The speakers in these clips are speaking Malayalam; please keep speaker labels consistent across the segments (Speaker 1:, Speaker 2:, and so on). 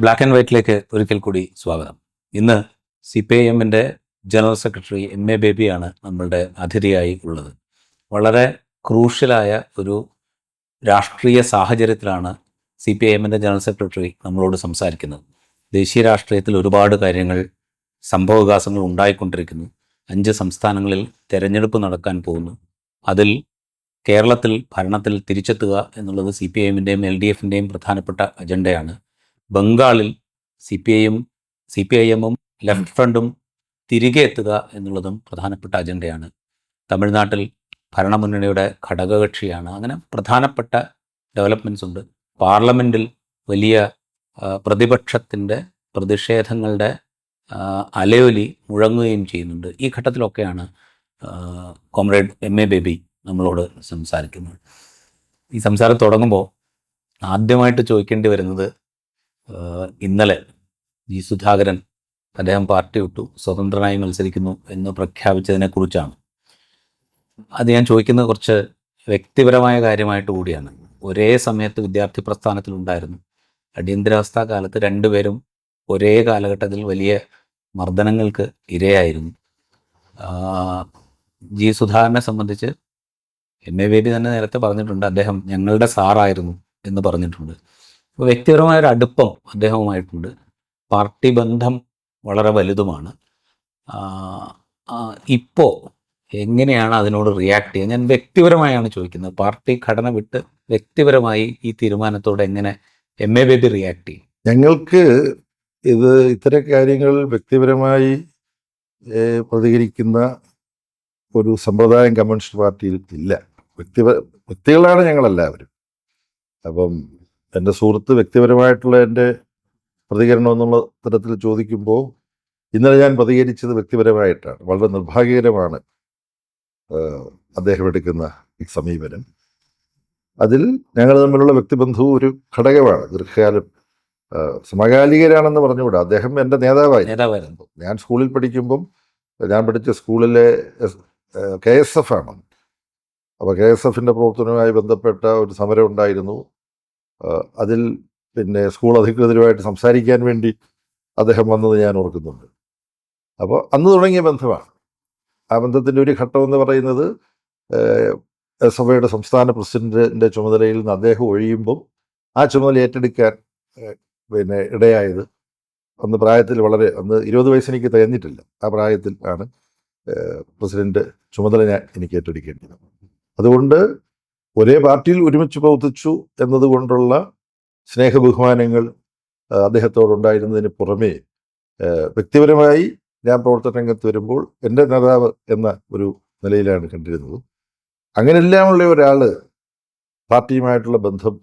Speaker 1: ബ്ലാക്ക് ആൻഡ് വൈറ്റിലേക്ക് ഒരിക്കൽ കൂടി സ്വാഗതം. ഇന്ന് CPIMൻ്റെ ജനറൽ സെക്രട്ടറി MA ബേബിയാണ് നമ്മളുടെ അതിഥിയായി ഉള്ളത്. വളരെ ക്രൂഷ്യലായ ഒരു രാഷ്ട്രീയ സാഹചര്യത്തിലാണ് CPIMൻ്റെ ജനറൽ സെക്രട്ടറി നമ്മളോട് സംസാരിക്കുന്നത്. ദേശീയ രാഷ്ട്രീയത്തിൽ ഒരുപാട് കാര്യങ്ങൾ, സംഭവവികാസങ്ങൾ ഉണ്ടായിക്കൊണ്ടിരിക്കുന്നു. 5 സംസ്ഥാനങ്ങളിൽ തെരഞ്ഞെടുപ്പ് നടക്കാൻ പോകുന്നു. അതിൽ കേരളത്തിൽ ഭരണത്തിൽ തിരിച്ചെത്തുക എന്നുള്ളത് CPIMൻ്റെയും LDFൻ്റെയും പ്രധാനപ്പെട്ട അജണ്ടയാണ്. ബംഗാളിൽ CPIMും ലെഫ്റ്റ് ഫ്രണ്ടും തിരികെ എത്തുക എന്നുള്ളതും പ്രധാനപ്പെട്ട അജണ്ടയാണ്. തമിഴ്നാട്ടിൽ ഭരണമുന്നണിയുടെ ഘടകകക്ഷിയാണ്. അങ്ങനെ പ്രധാനപ്പെട്ട ഡെവലപ്മെൻറ്റ്സ് ഉണ്ട്. പാർലമെൻറ്റിൽ വലിയ പ്രതിപക്ഷത്തിൻ്റെ പ്രതിഷേധങ്ങളുടെ അലയൊലി മുഴങ്ങുകയും ചെയ്യുന്നുണ്ട്. ഈ ഘട്ടത്തിലൊക്കെയാണ് കോമ്രേഡ് MA ബേബി നമ്മളോട് സംസാരിക്കുന്നത്. ഈ സംസാരം തുടങ്ങുമ്പോൾ ആദ്യമായിട്ട് ചോദിക്കേണ്ടി വരുന്നത്, ഇന്നലെ G. സുധാകരൻ അദ്ദേഹം പാർട്ടി വിട്ടു, സ്വതന്ത്രനായി മത്സരിക്കുന്നു എന്ന് പ്രഖ്യാപിച്ചതിനെക്കുറിച്ചാണ്. അത് ഞാൻ ചോദിക്കുന്നത് കുറച്ച് വ്യക്തിപരമായ കാര്യമായിട്ട് കൂടിയാണ്. ഒരേ സമയത്ത് വിദ്യാർത്ഥി പ്രസ്ഥാനത്തിലുണ്ടായിരുന്നു. അടിയന്തരാവസ്ഥാ കാലത്ത് രണ്ടുപേരും ഒരേ കാലഘട്ടത്തിൽ വലിയ മർദ്ദനങ്ങൾക്ക് ഇരയായിരുന്നു. G. സുധാകരനെ സംബന്ധിച്ച് MA ബേബി തന്നെ നേരത്തെ പറഞ്ഞിട്ടുണ്ട്, അദ്ദേഹം ഞങ്ങളുടെ സാറായിരുന്നു എന്ന് പറഞ്ഞിട്ടുണ്ട്. അപ്പോൾ വ്യക്തിപരമായൊരു അടുപ്പം അദ്ദേഹവുമായിട്ടുണ്ട്. പാർട്ടി ബന്ധം വളരെ വലുതുമാണ്. ഇപ്പോൾ എങ്ങനെയാണ് അതിനോട് റിയാക്ട് ചെയ്യുക? ഞാൻ വ്യക്തിപരമായാണ് ചോദിക്കുന്നത്. പാർട്ടി ഘടന വിട്ട് വ്യക്തിപരമായി ഈ തീരുമാനത്തോട് എങ്ങനെ MA ബേബി റിയാക്ട് ചെയ്യും?
Speaker 2: ഞങ്ങൾക്ക് ഇത്തരം കാര്യങ്ങൾ വ്യക്തിപരമായി പ്രതികരിക്കുന്ന ഒരു സമ്പ്രദായം കമ്മ്യൂണിസ്റ്റ് പാർട്ടിയിൽ ഇല്ല. വ്യക്തികളാണ് ഞങ്ങളെല്ലാവരും. അപ്പം എൻ്റെ സുഹൃത്ത് വ്യക്തിപരമായിട്ടുള്ള എൻ്റെ പ്രതികരണം എന്നുള്ള തരത്തിൽ ചോദിക്കുമ്പോൾ ഇന്നലെ ഞാൻ പ്രതികരിച്ചത് വ്യക്തിപരമായിട്ടാണ്. വളരെ നിർഭാഗ്യകരമാണ് അദ്ദേഹം എടുക്കുന്ന ഈ സമീപനം. അതിൽ ഞങ്ങൾ തമ്മിലുള്ള വ്യക്തിബന്ധവും ഒരു ഘടകമാണ്. ദീർഘകാലം സമകാലികരാണെന്ന് പറഞ്ഞുകൂടാ. അദ്ദേഹം എൻ്റെ നേതാവായിരുന്നു. ഞാൻ സ്കൂളിൽ പഠിക്കുമ്പം ഞാൻ പഠിച്ച സ്കൂളിലെ KSF ആണ്. അപ്പോൾ KSFൻ്റെ പ്രവർത്തനവുമായി ബന്ധപ്പെട്ട ഒരു സമരം ഉണ്ടായിരുന്നു. അതിൽ സ്കൂൾ അധികൃതരുമായിട്ട് സംസാരിക്കാൻ വേണ്ടി അദ്ദേഹം വന്നത് ഞാൻ ഓർക്കുന്നുണ്ട്. അപ്പോൾ അന്ന് തുടങ്ങിയ ബന്ധമാണ്. ആ ബന്ധത്തിൻ്റെ ഒരു ഘട്ടമെന്ന് പറയുന്നത് SFയുടെ സംസ്ഥാന പ്രസിഡന്റിൻ്റെ ചുമതലയിൽ നിന്ന് അദ്ദേഹം ഒഴിയുമ്പം ആ ചുമതല ഏറ്റെടുക്കാൻ ഇടയായത് അന്ന് പ്രായത്തിൽ അന്ന് 20 വയസ്സ് എനിക്ക് തികഞ്ഞിട്ടില്ല. ആ പ്രായത്തിൽ ആണ് പ്രസിഡന്റ് ചുമതല എനിക്ക് ഏറ്റെടുക്കേണ്ടത്. അതുകൊണ്ട് ഒരേ പാർട്ടിയിൽ ഒരുമിച്ച് പ്രവർത്തിച്ചു എന്നതുകൊണ്ടുള്ള സ്നേഹബഹുമാനങ്ങൾ അദ്ദേഹത്തോടുണ്ടായിരുന്നതിന് പുറമേ വ്യക്തിപരമായി ഞാൻ പ്രവർത്തന രംഗത്ത് വരുമ്പോൾ എൻ്റെ നേതാവ് എന്ന ഒരു നിലയിലാണ് കണ്ടിരുന്നത്. അങ്ങനെല്ലാമുള്ള ഒരാൾ പാർട്ടിയുമായിട്ടുള്ള ബന്ധം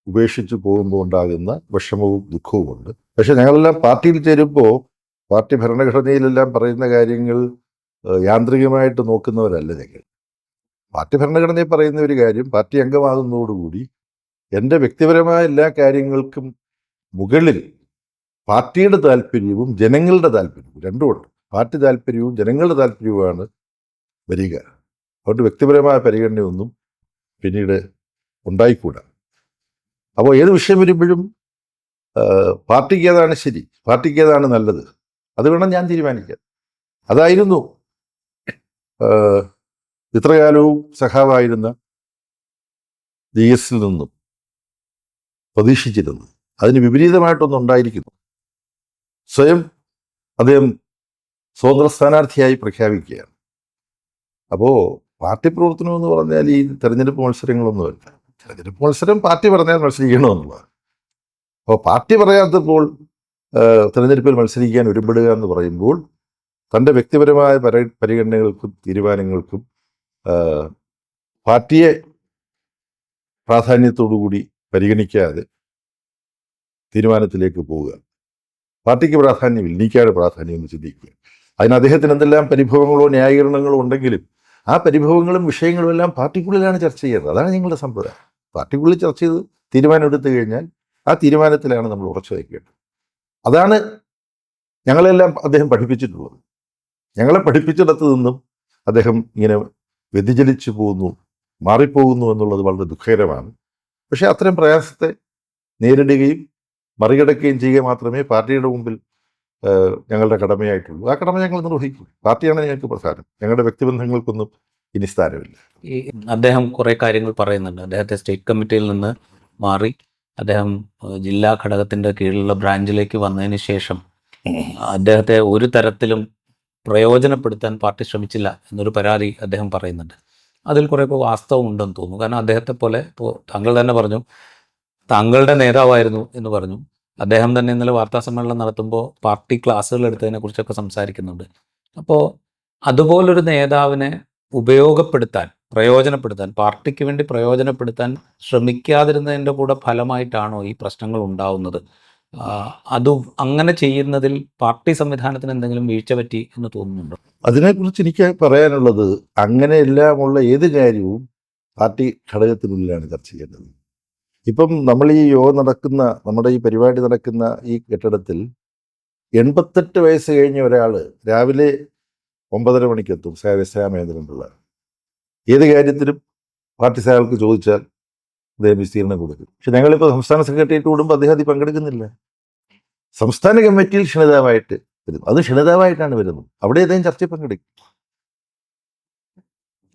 Speaker 2: ഉപേക്ഷിച്ച് പോകുമ്പോൾ ഉണ്ടാകുന്ന വിഷമവും ദുഃഖവുമുണ്ട്. പക്ഷെ ഞങ്ങളെല്ലാം പാർട്ടിയിൽ ചേരുമ്പോൾ പാർട്ടി ഭരണഘടനയിലെല്ലാം പറയുന്ന കാര്യങ്ങൾ യാന്ത്രികമായിട്ട് നോക്കുന്നവരല്ല ഞങ്ങൾ. പാർട്ടി ഭരണഘടനയിൽ പറയുന്ന ഒരു കാര്യം, പാർട്ടി അംഗമാകുന്നതോടുകൂടി എൻ്റെ വ്യക്തിപരമായ എല്ലാ കാര്യങ്ങൾക്കും മുകളിൽ പാർട്ടിയുടെ താല്പര്യവും ജനങ്ങളുടെ താല്പര്യവും രണ്ടുമുണ്ട്. പാർട്ടി താല്പര്യവും ജനങ്ങളുടെ താല്പര്യവുമാണ് വരിക. അതുകൊണ്ട് വ്യക്തിപരമായ പരിഗണനയൊന്നും പിന്നീട് ഉണ്ടായിക്കൂടാ. അപ്പോൾ ഏത് വിഷയം വരുമ്പോഴും പാർട്ടിക്ക് ഏതാണ് ശരി, പാർട്ടിക്ക് ഏതാണ് നല്ലത്, അത് വേണം ഞാൻ തീരുമാനിക്കാൻ. അതായിരുന്നു ഇത്രകാലവും സഖാവായിരുന്ന GSൽ നിന്നും പ്രതീക്ഷിച്ചിരുന്നു. അതിന് വിപരീതമായിട്ടൊന്നും ഉണ്ടായിരിക്കുന്നു. സ്വയം അദ്ദേഹം സ്വതന്ത്ര സ്ഥാനാർത്ഥിയായി പ്രഖ്യാപിക്കുകയാണ്. അപ്പോൾ പാർട്ടി പ്രവർത്തനം എന്ന് പറഞ്ഞാൽ ഈ തെരഞ്ഞെടുപ്പ് മത്സരങ്ങളൊന്നുമല്ല. തെരഞ്ഞെടുപ്പ് മത്സരം പാർട്ടി പറഞ്ഞാൽ മത്സരിക്കണമെന്നുള്ളതാണ്. അപ്പോൾ പാർട്ടി പറയാത്തപ്പോൾ തെരഞ്ഞെടുപ്പിൽ മത്സരിക്കാൻ ഒരുപെടുക എന്ന് പറയുമ്പോൾ തൻ്റെ വ്യക്തിപരമായ പരിഗണനകൾക്കും തീരുമാനങ്ങൾക്കും പാർട്ടിയെ പ്രാധാന്യത്തോടുകൂടി പരിഗണിക്കാതെ തീരുമാനത്തിലേക്ക് പോവുക. പാർട്ടിക്ക് പ്രാധാന്യമില്ല, എനിക്കാണ് പ്രാധാന്യം എന്ന് ചിന്തിക്കുക. അതിന് അദ്ദേഹത്തിന് എന്തെല്ലാം പരിഭവങ്ങളോ ന്യായീകരണങ്ങളോ ഉണ്ടെങ്കിലും ആ പരിഭവങ്ങളും വിഷയങ്ങളും എല്ലാം പാർട്ടിക്കുള്ളിലാണ് ചർച്ച ചെയ്യുന്നത്. അതാണ് ഞങ്ങളുടെ സമ്പ്രദായം. പാർട്ടിക്കുള്ളിൽ ചർച്ച ചെയ്ത് തീരുമാനം എടുത്തു കഴിഞ്ഞാൽ ആ തീരുമാനത്തിലാണ് നമ്മൾ ഉറച്ചു വയ്ക്കേണ്ടത്. അതാണ് ഞങ്ങളെല്ലാം അദ്ദേഹം പഠിപ്പിച്ചിട്ടുള്ളത്. ഞങ്ങളെ പഠിപ്പിച്ചിടത്തു നിന്നും അദ്ദേഹം ഇങ്ങനെ വ്യതിചലിച്ചു പോകുന്നു, മാറിപ്പോകുന്നു എന്നുള്ളത് വളരെ ദുഃഖകരമാണ്. പക്ഷേ അത്തരം പ്രയാസത്തെ നേരിടുകയും മറികടക്കുകയും ചെയ്യുക മാത്രമേ പാർട്ടിയുടെ മുമ്പിൽ ഞങ്ങളുടെ കടമയായിട്ടുള്ളൂ. ആ കടമ ഞങ്ങൾ നിർവഹിക്കും. പാർട്ടിയാണ് ഞങ്ങൾക്ക് പ്രധാനം. ഞങ്ങളുടെ വ്യക്തിബന്ധങ്ങൾക്കൊന്നും ഇനി സ്ഥാനമില്ല.
Speaker 1: ഈ അദ്ദേഹം കുറേ കാര്യങ്ങൾ പറയുന്നുണ്ട്. അദ്ദേഹത്തെ സ്റ്റേറ്റ് കമ്മിറ്റിയിൽ നിന്ന് മാറി അദ്ദേഹം ജില്ലാ ഘടകത്തിൻ്റെ കീഴിലുള്ള ബ്രാഞ്ചിലേക്ക് വന്നതിന് ശേഷം അദ്ദേഹത്തെ ഒരു തരത്തിലും പ്രയോജനപ്പെടുത്താൻ പാർട്ടി ശ്രമിച്ചില്ല എന്നൊരു പരാതി അദ്ദേഹം പറയുന്നുണ്ട്. അതിൽ കുറേയൊക്കെ വാസ്തവം ഉണ്ടെന്ന് തോന്നുന്നു. കാരണം അദ്ദേഹത്തെ പോലെ ഇപ്പോൾ താങ്കൾ തന്നെ പറഞ്ഞു, താങ്കളുടെ നേതാവായിരുന്നു എന്ന് പറഞ്ഞു. അദ്ദേഹം തന്നെ ഇന്നലെ വാർത്താ സമ്മേളനം നടത്തുമ്പോൾ പാർട്ടി ക്ലാസ്സുകൾ എടുത്തതിനെക്കുറിച്ചൊക്കെ സംസാരിക്കുന്നുണ്ട്. അപ്പോൾ അതുപോലൊരു നേതാവിനെ ഉപയോഗപ്പെടുത്താൻ, പ്രയോജനപ്പെടുത്താൻ, പാർട്ടിക്ക് വേണ്ടി പ്രയോജനപ്പെടുത്താൻ ശ്രമിക്കാതിരുന്നതിൻ്റെ കൂടെ ഫലമായിട്ടാണോ ഈ പ്രശ്നങ്ങൾ ഉണ്ടാവുന്നത്? അത് അങ്ങനെ ചെയ്യുന്നതിൽ പാർട്ടി സംവിധാനത്തിന് എന്തെങ്കിലും വീഴ്ച പറ്റി എന്ന് തോന്നുന്നുണ്ടോ?
Speaker 2: അതിനെക്കുറിച്ച് എനിക്ക് പറയാനുള്ളത്, അങ്ങനെയെല്ലാമുള്ള ഏത് കാര്യവും പാർട്ടി ഘടകത്തിനുള്ളിലാണ് ചർച്ച ചെയ്യേണ്ടത്. ഇപ്പം നമ്മൾ ഈ യോഗം നടക്കുന്ന, നമ്മുടെ ഈ പരിപാടി നടക്കുന്ന ഈ കെട്ടിടത്തിൽ 88 വയസ്സ് കഴിഞ്ഞ ഒരാൾ രാവിലെ 9:30 മണിക്കെത്തും. ശ്യാമേന്ദ്രനുള്ള ഏത് കാര്യത്തിലും പാർട്ടി സഹാൾക്ക് ചോദിച്ചാൽ അദ്ദേഹം വിസ്തീർണം കൊടുക്കും. പക്ഷെ ഞങ്ങളിപ്പോൾ സംസ്ഥാന സെക്രട്ടേറിയറ്റ് കൂടുമ്പോൾ അദ്ദേഹം അതിൽ പങ്കെടുക്കുന്നില്ല. സംസ്ഥാന കമ്മിറ്റിയിൽ ക്ഷണിതാവായിട്ട് വരുന്നു. അത് ക്ഷണിതാവായിട്ടാണ് വരുന്നത്. അവിടെ അദ്ദേഹം ചർച്ചയിൽ പങ്കെടുക്കും.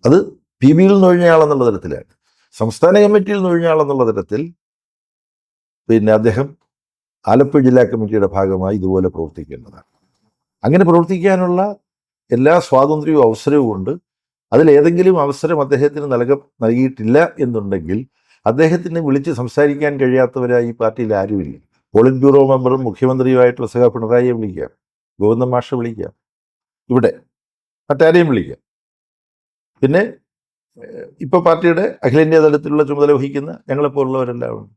Speaker 2: അത് PBയിൽ നിന്ന് ഒഴിഞ്ഞയാളെന്നുള്ള തരത്തിലാണ്. സംസ്ഥാന കമ്മിറ്റിയിൽ നിന്ന് ഒഴിഞ്ഞയാളെന്നുള്ള തരത്തിൽ പിന്നെ അദ്ദേഹം ആലപ്പുഴ ജില്ലാ കമ്മിറ്റിയുടെ ഭാഗമായി ഇതുപോലെ പ്രവർത്തിക്കേണ്ടതാണ്. അങ്ങനെ പ്രവർത്തിക്കാനുള്ള എല്ലാ സ്വാതന്ത്ര്യവും അവസരവും ഉണ്ട്. അതിലേതെങ്കിലും അവസരം അദ്ദേഹത്തിന് നൽകിയിട്ടില്ല എന്നുണ്ടെങ്കിൽ അദ്ദേഹത്തിന് വിളിച്ച് സംസാരിക്കാൻ കഴിയാത്തവരായി ഈ പാർട്ടിയിൽ ആരുമില്ല. പോളിറ്റ് ബ്യൂറോ മെമ്പറും മുഖ്യമന്ത്രിയുമായിട്ടുള്ള സഖാ പിണറായിയെ വിളിക്കാം, ഗോവിന്ദൻ മാഷെ വിളിക്കാം, ഇവിടെ മറ്റാരെയും വിളിക്കാം. പിന്നെ ഇപ്പോൾ പാർട്ടിയുടെ അഖിലേന്ത്യാ തലത്തിലുള്ള ചുമതല വഹിക്കുന്ന ഞങ്ങളെപ്പോലുള്ളവരെല്ലാം ഉണ്ട്.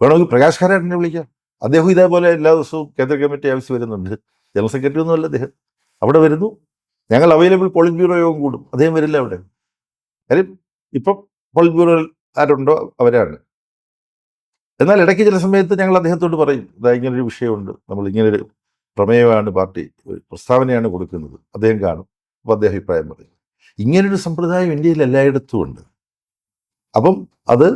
Speaker 2: വേണമെങ്കിൽ പ്രകാശ് കാരാട്ടിനെ വിളിക്കാം. അദ്ദേഹം ഇതേപോലെ എല്ലാ ദിവസവും കേന്ദ്ര കമ്മിറ്റി ആവശ്യം വരുന്നുണ്ട്. ജനറൽ സെക്രട്ടറി ഒന്നുമല്ല അദ്ദേഹം. അവിടെ വരുന്നു, ഞങ്ങൾ അവൈലബിൾ പോളിറ്റ് ബ്യൂറോ യോഗം കൂടും, അദ്ദേഹം വരില്ല അവിടെ. കാര്യം ഇപ്പം പോളിറ്റ് ബ്യൂറോയിൽ ആരുണ്ടോ അവരാണ്. എന്നാൽ ഇടയ്ക്ക് ചില സമയത്ത് ഞങ്ങൾ അദ്ദേഹത്തോട് പറയും, ഇതാ ഇങ്ങനൊരു വിഷയമുണ്ട്, നമ്മൾ ഇങ്ങനൊരു പ്രമേയമാണ്, പാർട്ടി പ്രസ്താവനയാണ് കൊടുക്കുന്നത്. അദ്ദേഹം കാണും, അപ്പോൾ അദ്ദേഹം അഭിപ്രായം പറയും. ഇങ്ങനൊരു സമ്പ്രദായം ഇന്ത്യയിൽ എല്ലായിടത്തും ഉണ്ട്. അപ്പം അത്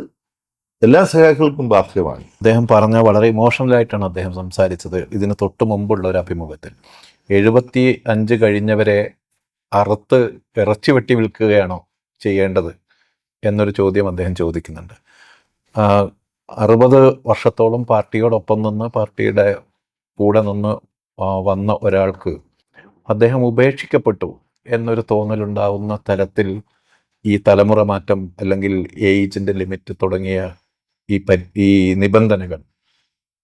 Speaker 2: എല്ലാ സഖാക്കൾക്കും ബാധകമാണ്.
Speaker 3: അദ്ദേഹം പറഞ്ഞ വളരെ ഇമോഷണലായിട്ടാണ് അദ്ദേഹം സംസാരിച്ചത്. ഇതിന് തൊട്ട് മുമ്പുള്ള ഒരു അഭിമുഖത്തിൽ 75 കഴിഞ്ഞവരെ അറുത്ത് ഇറച്ചി വെട്ടി വിൽക്കുകയാണോ ചെയ്യേണ്ടത് എന്നൊരു ചോദ്യം അദ്ദേഹം ചോദിക്കുന്നുണ്ട്. 60 വർഷത്തോളം പാർട്ടിയോടൊപ്പം നിന്ന് പാർട്ടിയുടെ കൂടെ നിന്ന് വന്ന ഒരാൾക്ക് അദ്ദേഹം ഉപേക്ഷിക്കപ്പെട്ടു എന്നൊരു തോന്നലുണ്ടാവുന്ന തരത്തിൽ ഈ തലമുറ മാറ്റം അല്ലെങ്കിൽ ഏജിൻ്റെ ലിമിറ്റ് തുടങ്ങിയ ഈ നിബന്ധനകൾ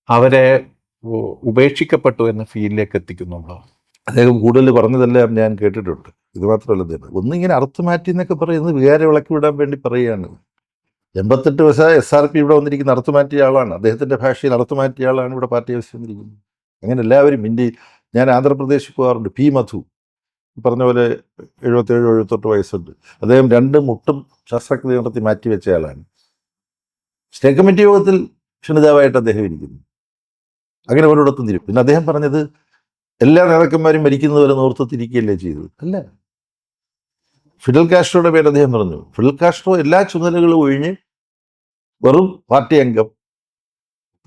Speaker 3: അവരെ ഉപേക്ഷിക്കപ്പെട്ടു എന്ന ഫീലിലേക്ക് എത്തിക്കുന്നുണ്ടോ?
Speaker 2: അദ്ദേഹം കൂടുതൽ പറഞ്ഞതെല്ലാം ഞാൻ കേട്ടിട്ടുണ്ട്. ഇത് മാത്രമല്ല, അദ്ദേഹം ഒന്നിങ്ങനെ അറുത്ത് മാറ്റി എന്നൊക്കെ പറയുന്നത് വികാരം ഇളക്കി വിടാൻ വേണ്ടി പറയുകയാണ്. 88 വയസ്സായ SRP ഇവിടെ വന്നിരിക്കുന്ന അറുത്ത് മാറ്റിയ ആളാണ്. അദ്ദേഹത്തിൻ്റെ ഭാഷയിൽ അറുത്ത് മാറ്റിയ ആളാണ് ഇവിടെ പാർട്ടി ആവശ്യം വന്നിരിക്കുന്നത്. അങ്ങനെ എല്ലാവരും ഇന്ത്യയിൽ, ഞാൻ ആന്ധ്രാപ്രദേശിൽ പോകാറുണ്ട്. P. മധു പറഞ്ഞ പോലെ 77-78 വയസ്സുണ്ട്. അദ്ദേഹം 2 മുട്ടും ശസ്ത്രക്രിയ നടത്തി മാറ്റി വെച്ച ആളാണ്. സ്റ്റേറ്റ് കമ്മിറ്റി യോഗത്തിൽ ക്ഷണിതാവായിട്ട് അദ്ദേഹം ഇരിക്കുന്നു. അങ്ങനെ ഓരോടത്തും തിരും. പിന്നെ അദ്ദേഹം പറഞ്ഞത് എല്ലാ നേതാക്കന്മാരും മരിക്കുന്നവരെ നേതൃത്വത്തിരിക്കുകയല്ലേ ചെയ്തത്. അല്ല, ഫിഡൽ കാസ്ട്രോയുടെ പേര് അദ്ദേഹം പറഞ്ഞു. ഫിഡൽ കാസ്ട്രോ എല്ലാ ചുമതലകളും ഒഴിഞ്ഞ് വെറും പാർട്ടി അംഗം,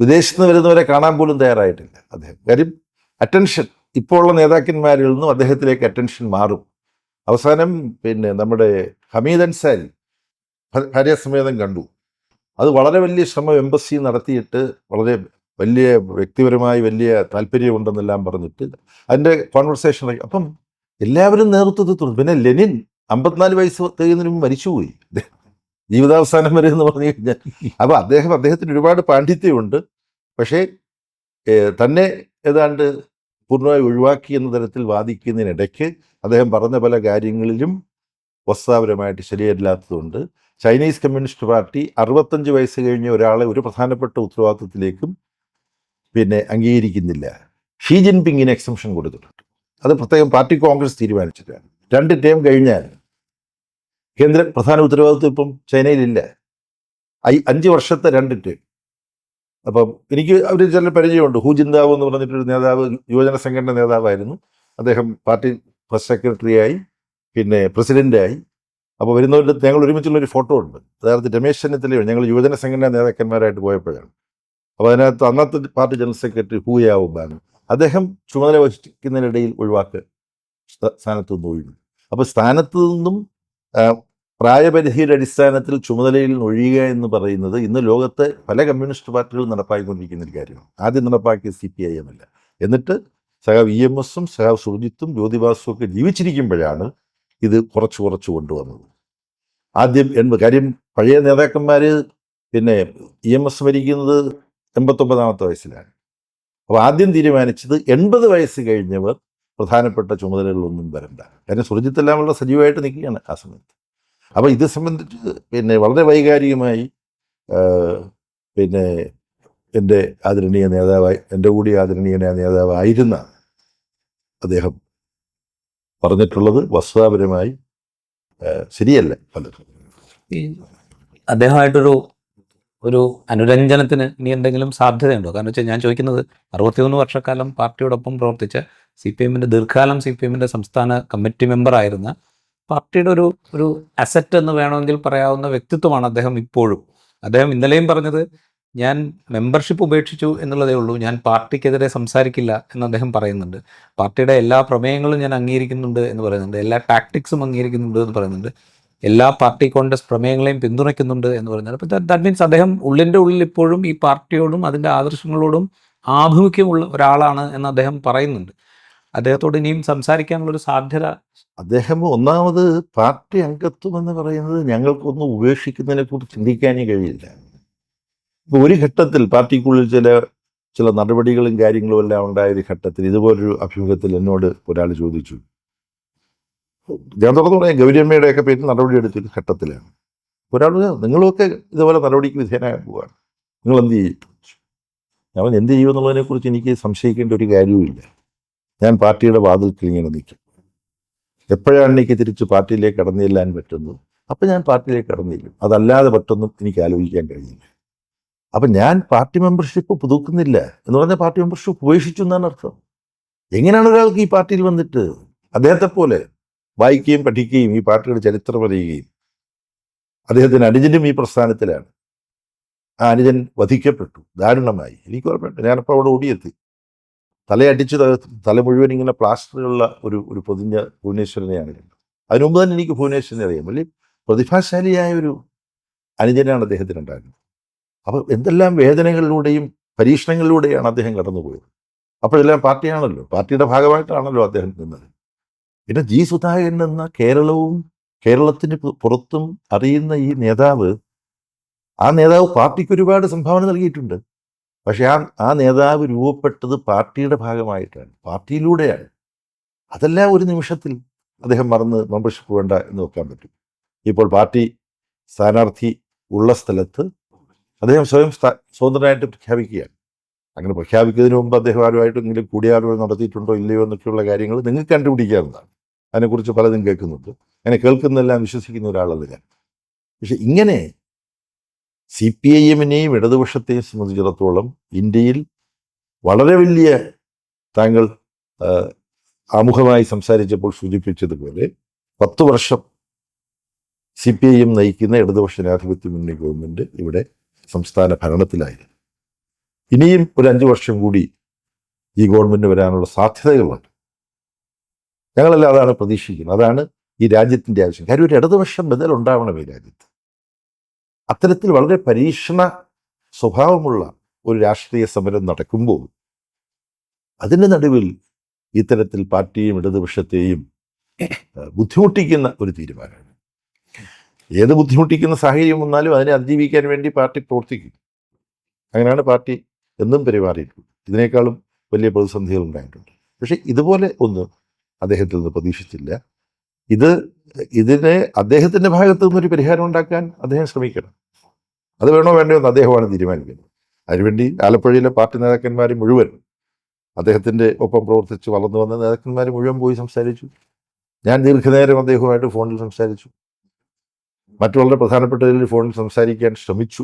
Speaker 2: വിദേശത്ത് നിന്ന് വരുന്നവരെ കാണാൻ പോലും തയ്യാറായിട്ടില്ല അദ്ദേഹം. കാര്യം അറ്റൻഷൻ ഇപ്പോൾ ഉള്ള നേതാക്കന്മാരിൽ നിന്നും അദ്ദേഹത്തിലേക്ക് അറ്റൻഷൻ മാറും. അവസാനം പിന്നെ നമ്മുടെ ഹമീദ് അൻസാരി ഭാര്യാസമേതം കണ്ടു. അത് വളരെ വലിയ ശ്രമം എംബസി നടത്തിയിട്ട് വളരെ വലിയ വ്യക്തിപരമായി വലിയ താല്പര്യമുണ്ടെന്നെല്ലാം പറഞ്ഞിട്ട് അതിൻ്റെ കോൺവെർസേഷൻ. അപ്പം എല്ലാവരും നേതൃത്വത്തിൽ തുടങ്ങി. പിന്നെ ലെനിൻ 54 വയസ്സ് തികയുന്നതിന് മുമ്പ് മരിച്ചുപോയി, ജീവിതാവസാനം വരെ എന്ന് പറഞ്ഞു കഴിഞ്ഞാൽ. അപ്പോൾ അദ്ദേഹത്തിന് ഒരുപാട് പാണ്ഡിത്യമുണ്ട്. പക്ഷേ തന്നെ ഏതാണ്ട് പൂർണ്ണമായി ഒഴിവാക്കി എന്ന തരത്തിൽ വാദിക്കുന്നതിനിടയ്ക്ക് അദ്ദേഹം പറഞ്ഞ പല കാര്യങ്ങളിലും വസ്തുതാപരമായിട്ട് ശരിയല്ലാത്തതുകൊണ്ട് ചൈനീസ് കമ്മ്യൂണിസ്റ്റ് പാർട്ടി 65 വയസ്സ് കഴിഞ്ഞ ഒരാളെ ഒരു പ്രധാനപ്പെട്ട ഉത്തരവാദിത്വത്തിലേക്കും പിന്നെ അംഗീകരിക്കുന്നില്ല. ഷീ ജിൻപിങ്ങിന് എക്സംഷൻ കൊടുത്തിട്ടുണ്ട്. അത് പ്രത്യേകം പാർട്ടി കോൺഗ്രസ് തീരുമാനിച്ചിട്ടാണ്. 2 ടേം കഴിഞ്ഞാൽ കേന്ദ്ര പ്രധാന ഉത്തരവാദിത്വം ഇപ്പം ചൈനയിലില്ല. 5 വർഷത്തെ 2 ടേം. അപ്പം എനിക്ക് അവർ ചില പരിചയമുണ്ട്. ഹു ജിന്താവോ എന്ന് പറഞ്ഞിട്ടൊരു നേതാവ്, യുവജന സംഘടന നേതാവായിരുന്നു. അദ്ദേഹം പാർട്ടി ഫസ്റ്റ് സെക്രട്ടറിയായി, പിന്നെ പ്രസിഡൻ്റായി. അപ്പോൾ വരുന്നവരുടെ ഞങ്ങൾ ഒരുമിച്ചുള്ളൊരു ഫോട്ടോ ഉണ്ട്. അതായത് രമേശ് ചെന്നിത്തലയോ ഞങ്ങൾ യുവജന സംഘടനാ നേതാക്കന്മാരായിട്ട് പോയപ്പോഴാണ്. അപ്പോൾ അതിനകത്ത് അന്നത്തെ പാർട്ടി ജനറൽ സെക്രട്ടറി ഹൂയാവുബാണ് അദ്ദേഹം ചുമതല വഹിക്കുന്നതിനിടയിൽ സ്ഥാനത്ത് നിന്ന് ഒഴിഞ്ഞു. അപ്പോൾ സ്ഥാനത്ത് നിന്നും പ്രായപരിധിയുടെ അടിസ്ഥാനത്തിൽ ചുമതലയിൽ നിന്ന് ഒഴിയുക എന്ന് പറയുന്നത് ഇന്ന് ലോകത്തെ പല കമ്മ്യൂണിസ്റ്റ് പാർട്ടികളും നടപ്പാക്കിക്കൊണ്ടിരിക്കുന്ന ഒരു കാര്യമാണ്. ആദ്യം നടപ്പാക്കിയ CPIM അല്ല. എന്നിട്ട് സഖാവ് EMSഉം സഖാവ് സുർജിത്തും ജ്യോതിബാസും ഒക്കെ ജീവിച്ചിരിക്കുമ്പോഴാണ് ഇത് കുറച്ച് കൊണ്ടുവന്നത്. ആദ്യം കാര്യം പഴയ നേതാക്കന്മാർ പിന്നെ EMS മരിക്കുന്നത് 89ാമത്തെ വയസ്സിലാണ്. അപ്പോൾ ആദ്യം തീരുമാനിച്ചത് 80 വയസ്സ് കഴിഞ്ഞവർ പ്രധാനപ്പെട്ട ചുമതലകളിലൊന്നും വരണ്ട. കാരണം സുർജിത്തെല്ലാം വളരെ സജീവമായിട്ട് നിൽക്കുകയാണ് ആ സമയത്ത്. അപ്പോൾ ഇത് സംബന്ധിച്ച് പിന്നെ വളരെ വൈകാരികമായി പിന്നെ എൻ്റെ ആദരണീയ നേതാവായി, എൻ്റെ കൂടി ആദരണീയനായ നേതാവായിരുന്ന അദ്ദേഹം പറഞ്ഞിട്ടുള്ളത് വസ്തുതാപരമായി ശരിയല്ല. പലരും
Speaker 1: അദ്ദേഹമായിട്ടൊരു അനുരഞ്ജനത്തിന് ഇനി എന്തെങ്കിലും സാധ്യതയുണ്ടോ? കാരണം വെച്ചാൽ ഞാൻ ചോദിക്കുന്നത് 61 വർഷക്കാലം പാർട്ടിയോടൊപ്പം പ്രവർത്തിച്ച CPIMന്റെ ദീർഘകാലം CPIMന്റെ സംസ്ഥാന കമ്മിറ്റി മെമ്പറായിരുന്ന പാർട്ടിയുടെ ഒരു അസറ്റ് എന്ന് വേണമെങ്കിൽ പറയാവുന്ന വ്യക്തിത്വമാണ് അദ്ദേഹം ഇപ്പോഴും. അദ്ദേഹം ഇന്നലെയും പറഞ്ഞത് ഞാൻ മെമ്പർഷിപ്പ് ഉപേക്ഷിച്ചു എന്നുള്ളതേ ഉള്ളൂ, ഞാൻ പാർട്ടിക്കെതിരെ സംസാരിക്കില്ല എന്ന് അദ്ദേഹം പറയുന്നുണ്ട്. പാർട്ടിയുടെ എല്ലാ പ്രമേയങ്ങളും ഞാൻ അംഗീകരിക്കുന്നുണ്ട് എന്ന് പറയുന്നുണ്ട്, എല്ലാ ടാക്ടിക്സും അംഗീകരിക്കുന്നുണ്ട് എന്ന് പറയുന്നുണ്ട്, എല്ലാ പാർട്ടി കോൺഗ്രസ് പ്രമേയങ്ങളെയും പിന്തുണയ്ക്കുന്നുണ്ട് എന്ന് പറയുന്നത്. അപ്പോൾ ദാറ്റ് മീൻസ് അദ്ദേഹം ഉള്ളിൻ്റെ ഉള്ളിൽ ഇപ്പോഴും ഈ പാർട്ടിയോടും അതിൻ്റെ ആദർശങ്ങളോടും ആഭിമുഖ്യമുള്ള ഒരാളാണ് എന്ന് അദ്ദേഹം പറയുന്നുണ്ട്. അദ്ദേഹത്തോട് ഇനിയും സംസാരിക്കാനുള്ളൊരു സാധ്യത?
Speaker 2: അദ്ദേഹം ഒന്നാമത് പാർട്ടി അംഗത്വം എന്ന് പറയുന്നത് ഞങ്ങൾക്കൊന്നും ഉപേക്ഷിക്കുന്നതിനെ കുറിച്ച് ചിന്തിക്കാനേ കഴിയില്ല. ഇപ്പോൾ ഒരു ഘട്ടത്തിൽ പാർട്ടിക്കുള്ളിൽ ചില നടപടികളും കാര്യങ്ങളും എല്ലാം ഉണ്ടായൊരു ഘട്ടത്തിൽ ഇതുപോലൊരു അഭിമുഖത്തിൽ എന്നോട് ഒരാൾ ചോദിച്ചു, ഞാൻ തുറന്നു പറയാം, ഗൗരിയമ്മയുടെയൊക്കെ പേരിൽ നടപടി എടുത്തൊരു ഘട്ടത്തിലാണ്. ഒരാൾ നിങ്ങളുമൊക്കെ ഇതുപോലെ നടപടിക്ക് വിധേയനാകാൻ പോവുകയാണ്, നിങ്ങൾ എന്ത് ചെയ്യും? ഞാൻ എന്ത് ചെയ്യുമെന്നുള്ളതിനെക്കുറിച്ച് എനിക്ക് സംശയിക്കേണ്ട ഒരു കാര്യവുമില്ല. ഞാൻ പാർട്ടിയുടെ വാതിൽക്കൽ ഇങ്ങനെ നിൽക്കും. എപ്പോഴാണ് എനിക്ക് തിരിച്ച് പാർട്ടിയിലേക്ക് കടന്നു ചെല്ലാൻ പറ്റുന്നത് അപ്പം ഞാൻ പാർട്ടിയിലേക്ക് കടന്നു ചെല്ലും. അതല്ലാതെ പെട്ടെന്നും എനിക്ക് ആലോചിക്കാൻ കഴിയില്ല. അപ്പം ഞാൻ പാർട്ടി മെമ്പർഷിപ്പ് പുതുക്കുന്നില്ല എന്ന് പറഞ്ഞാൽ പാർട്ടി മെമ്പർഷിപ്പ് ഉപേക്ഷിച്ചു എന്നാണ് അർത്ഥം. എങ്ങനെയാണ് ഒരാൾക്ക് ഈ പാർട്ടിയിൽ വന്നിട്ട് അദ്ദേഹത്തെ പോലെ വായിക്കുകയും പഠിക്കുകയും ഈ പാർട്ടിയുടെ ചരിത്രം അറിയുകയും? അദ്ദേഹത്തിന് അനുജനും ഈ പ്രസ്ഥാനത്തിലാണ്. ആ അനുജൻ വധിക്കപ്പെട്ടു ദാരുണമായി. എനിക്ക് ഓർമ്മയുണ്ട്, ഞാനപ്പോൾ അവിടെ ഓടിയെത്തി. തലയടിച്ച് തല മുഴുവൻ ഇങ്ങനെ പ്ലാസ്റ്ററുള്ള ഒരു പൊതിഞ്ഞ ഭുവനേശ്വരനെയാണ് കണ്ടത്. അതിനു മുമ്പ് തന്നെ എനിക്ക് ഭുവനേശ്വരനെ അറിയാം. വലിയ പ്രതിഭാശാലിയായ ഒരു അനുജനാണ് അദ്ദേഹത്തിനുണ്ടായിരുന്നത്. അപ്പോൾ എന്തെല്ലാം വേദനകളിലൂടെയും പരീക്ഷണങ്ങളിലൂടെയാണ് അദ്ദേഹം കടന്നുപോയത്. അപ്പോഴെല്ലാം പാർട്ടിയാണല്ലോ, പാർട്ടിയുടെ ഭാഗമായിട്ടാണല്ലോ അദ്ദേഹം നിന്നത്. പിന്നെ G. സുധാകരൻ എന്ന കേരളത്തിന് പുറത്തും അറിയുന്ന ഈ നേതാവ്, ആ നേതാവ് പാർട്ടിക്ക് ഒരുപാട് സംഭാവന നൽകിയിട്ടുണ്ട്. പക്ഷെ ആ നേതാവ് രൂപപ്പെട്ടത് പാർട്ടിയുടെ ഭാഗമായിട്ടാണ്, പാർട്ടിയിലൂടെയാണ്. അതെല്ലാം ഒരു നിമിഷത്തിൽ അദ്ദേഹം മറന്ന് മെമ്പർഷിപ്പ് വേണ്ട എന്ന് വെക്കാൻ പറ്റും. ഇപ്പോൾ പാർട്ടി സ്ഥാനാർത്ഥി ഉള്ള സ്ഥലത്ത് അദ്ദേഹം സ്വതന്ത്രനായിട്ട് പ്രഖ്യാപിക്കുകയാണ്. അങ്ങനെ പ്രഖ്യാപിക്കുന്നതിന് മുമ്പ് അദ്ദേഹം ആരുമായിട്ടെങ്കിലും കൂടിയാലോചന നടത്തിയിട്ടുണ്ടോ ഇല്ലയോ എന്നൊക്കെയുള്ള കാര്യങ്ങൾ നിങ്ങൾക്ക് കണ്ടുപിടിക്കാവുന്നതാണ്. അതിനെക്കുറിച്ച് പലതും കേൾക്കുന്നുണ്ട്. അങ്ങനെ കേൾക്കുന്നതെല്ലാം വിശ്വസിക്കുന്ന ഒരാളല്ല ഞാൻ. പക്ഷെ ഇങ്ങനെ CPIMനെയും ഇടതുപക്ഷത്തെയും സംബന്ധിച്ചിടത്തോളം ഇന്ത്യയിൽ വളരെ വലിയ, താങ്കൾ ആമുഖമായി സംസാരിച്ചപ്പോൾ സൂചിപ്പിച്ചതുപോലെ 10 വർഷം CPIM നയിക്കുന്ന ഇടതുപക്ഷ ജനാധിപത്യ മുന്നണി ഗവൺമെൻറ് ഇവിടെ സംസ്ഥാന ഭരണത്തിലായിരുന്നു. ഇനിയും ഒരു 5 വർഷം കൂടി ഈ ഗവൺമെൻറ് വരാനുള്ള സാധ്യതകളുണ്ട്. ഞങ്ങളെല്ലാം അതാണ് പ്രതീക്ഷിക്കുന്നത്. അതാണ് ഈ രാജ്യത്തിൻ്റെ ആവശ്യം. കാര്യം ഒരു ഇടതുപക്ഷം ബദലുണ്ടാവണം ഈ രാജ്യത്ത്. അത്തരത്തിൽ വളരെ പരീക്ഷണ സ്വഭാവമുള്ള ഒരു രാഷ്ട്രീയ സമരം നടക്കുമ്പോൾ അതിൻ്റെ നടുവിൽ ഇത്തരത്തിൽ പാർട്ടിയും ഇടതുപക്ഷത്തെയും ബുദ്ധിമുട്ടിക്കുന്ന ഒരു തീരുമാനമാണ്. ഏത് ബുദ്ധിമുട്ടിക്കുന്ന സാഹചര്യം വന്നാലും അതിനെ അതിജീവിക്കാൻ വേണ്ടി പാർട്ടി പ്രവർത്തിക്കും. അങ്ങനെയാണ് പാർട്ടി എന്നും പെരുമാറിയിട്ടുള്ളത്. ഇതിനേക്കാളും വലിയ പ്രതിസന്ധികൾ ഉണ്ടായിട്ടുണ്ട്. പക്ഷേ ഇതുപോലെ ഒന്നും അദ്ദേഹത്തിൽ നിന്ന് പ്രതീക്ഷിച്ചില്ല. ഇതിനെ അദ്ദേഹത്തിൻ്റെ ഭാഗത്തു നിന്നൊരു പരിഹാരം ഉണ്ടാക്കാൻ അദ്ദേഹം ശ്രമിക്കണം. അത് വേണോ വേണ്ടയോ എന്ന് അദ്ദേഹമാണ് തീരുമാനിക്കുന്നത്. അതിനുവേണ്ടി ആലപ്പുഴയിലെ പാർട്ടി നേതാക്കന്മാർ മുഴുവൻ, അദ്ദേഹത്തിൻ്റെ ഒപ്പം പ്രവർത്തിച്ച് വളർന്നു വന്ന നേതാക്കന്മാർ മുഴുവൻ പോയി സംസാരിച്ചു. ഞാൻ ദീർഘനേരം അദ്ദേഹവുമായിട്ട് ഫോണിൽ സംസാരിച്ചു. മറ്റു വളരെ പ്രധാനപ്പെട്ടതിൽ ഫോണിൽ സംസാരിക്കാൻ ശ്രമിച്ചു.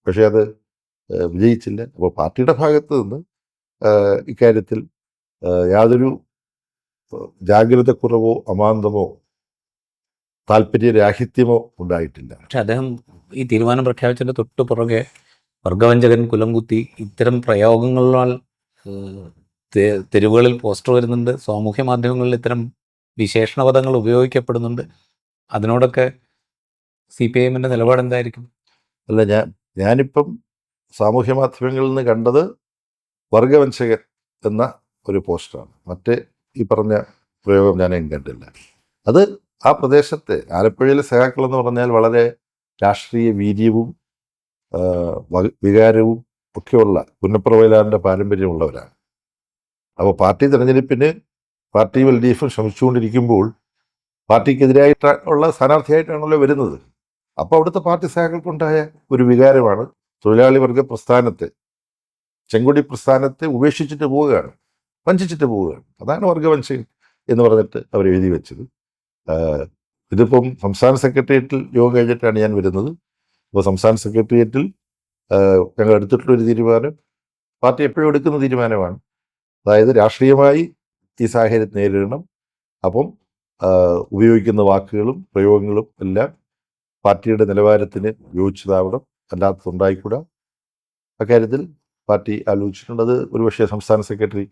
Speaker 2: പക്ഷേ അത് വിജയിച്ചില്ല. അപ്പോൾ പാർട്ടിയുടെ ഭാഗത്ത് നിന്ന് ഇക്കാര്യത്തിൽ യാതൊരു ജാഗ്രതക്കുറവോ അമാന്തമോ താല്പര്യരാഹിത്യമോ ഉണ്ടായിട്ടില്ല.
Speaker 1: പക്ഷെ അദ്ദേഹം ഈ തീരുമാനം പ്രഖ്യാപിച്ചതിൻ്റെ തൊട്ട് പുറകെ വർഗവഞ്ചകൻ, കുലംകുത്തി, ഇത്തരം പ്രയോഗങ്ങളാൽ തെരുവുകളിൽ പോസ്റ്റർ വരുന്നുണ്ട്. സാമൂഹ്യ മാധ്യമങ്ങളിൽ ഇത്തരം വിശേഷണപദങ്ങൾ ഉപയോഗിക്കപ്പെടുന്നുണ്ട്. അതിനോടൊക്കെ CPIMന്റെ നിലപാട് എന്തായിരിക്കും?
Speaker 2: അല്ല, ഞാനിപ്പം സാമൂഹ്യ മാധ്യമങ്ങളിൽ നിന്ന് കണ്ടത് വർഗവഞ്ചകൻ എന്ന ഒരു പോസ്റ്ററാണ്. മറ്റേ ഈ പറഞ്ഞ പ്രയോഗം ഞാനും കണ്ടില്ല. അത് ആ പ്രദേശത്തെ ആലപ്പുഴയിലെ സഖാക്കൾ എന്ന് പറഞ്ഞാൽ വളരെ രാഷ്ട്രീയ വീര്യവും വികാരവും ഒക്കെയുള്ള പുന്നപ്ര വയലാറിൻ്റെ പാരമ്പര്യമുള്ളവരാണ്. അപ്പോൾ പാർട്ടി തിരഞ്ഞെടുപ്പിന് പാർട്ടിയും LDF ശ്രമിച്ചുകൊണ്ടിരിക്കുമ്പോൾ പാർട്ടിക്കെതിരായിട്ടുള്ള സ്ഥാനാർത്ഥിയായിട്ടാണല്ലോ വരുന്നത്. അപ്പോൾ അവിടുത്തെ പാർട്ടി സഖാക്കൾക്കുണ്ടായ ഒരു വികാരമാണ് തൊഴിലാളി വർഗ പ്രസ്ഥാനത്തെ, ചെങ്കൊടി പ്രസ്ഥാനത്തെ ഉപേക്ഷിച്ചിട്ട് പോവുകയാണ്, വഞ്ചിച്ചിട്ട് പോവുകയാണ്. അതാണ് വർഗവഞ്ചകൻ എന്ന് പറഞ്ഞിട്ട് അവർ എഴുതി വെച്ചത്. ഇതിപ്പം സംസ്ഥാന സെക്രട്ടേറിയറ്റിൽ യോഗം കഴിഞ്ഞിട്ടാണ് ഞാൻ വരുന്നത്. അപ്പോൾ സംസ്ഥാന സെക്രട്ടേറിയറ്റിൽ ഞങ്ങൾ എടുത്തിട്ടുള്ളൊരു തീരുമാനം പാർട്ടി എപ്പോഴും എടുക്കുന്ന തീരുമാനമാണ്. അതായത് രാഷ്ട്രീയമായി ഈ സാഹചര്യത്തെ നേരിടണം. അപ്പം ഉപയോഗിക്കുന്ന വാക്കുകളും പ്രയോഗങ്ങളും എല്ലാം പാർട്ടിയുടെ നിലവാരത്തിന് യോജിച്ചതാവണം, അല്ലാത്തതുണ്ടായിക്കൂടാ. അക്കാര്യത്തിൽ പാർട്ടി ആലോചിച്ചിട്ടുണ്ട്. അത് ഒരുപക്ഷെ സംസ്ഥാന സെക്രട്ടറി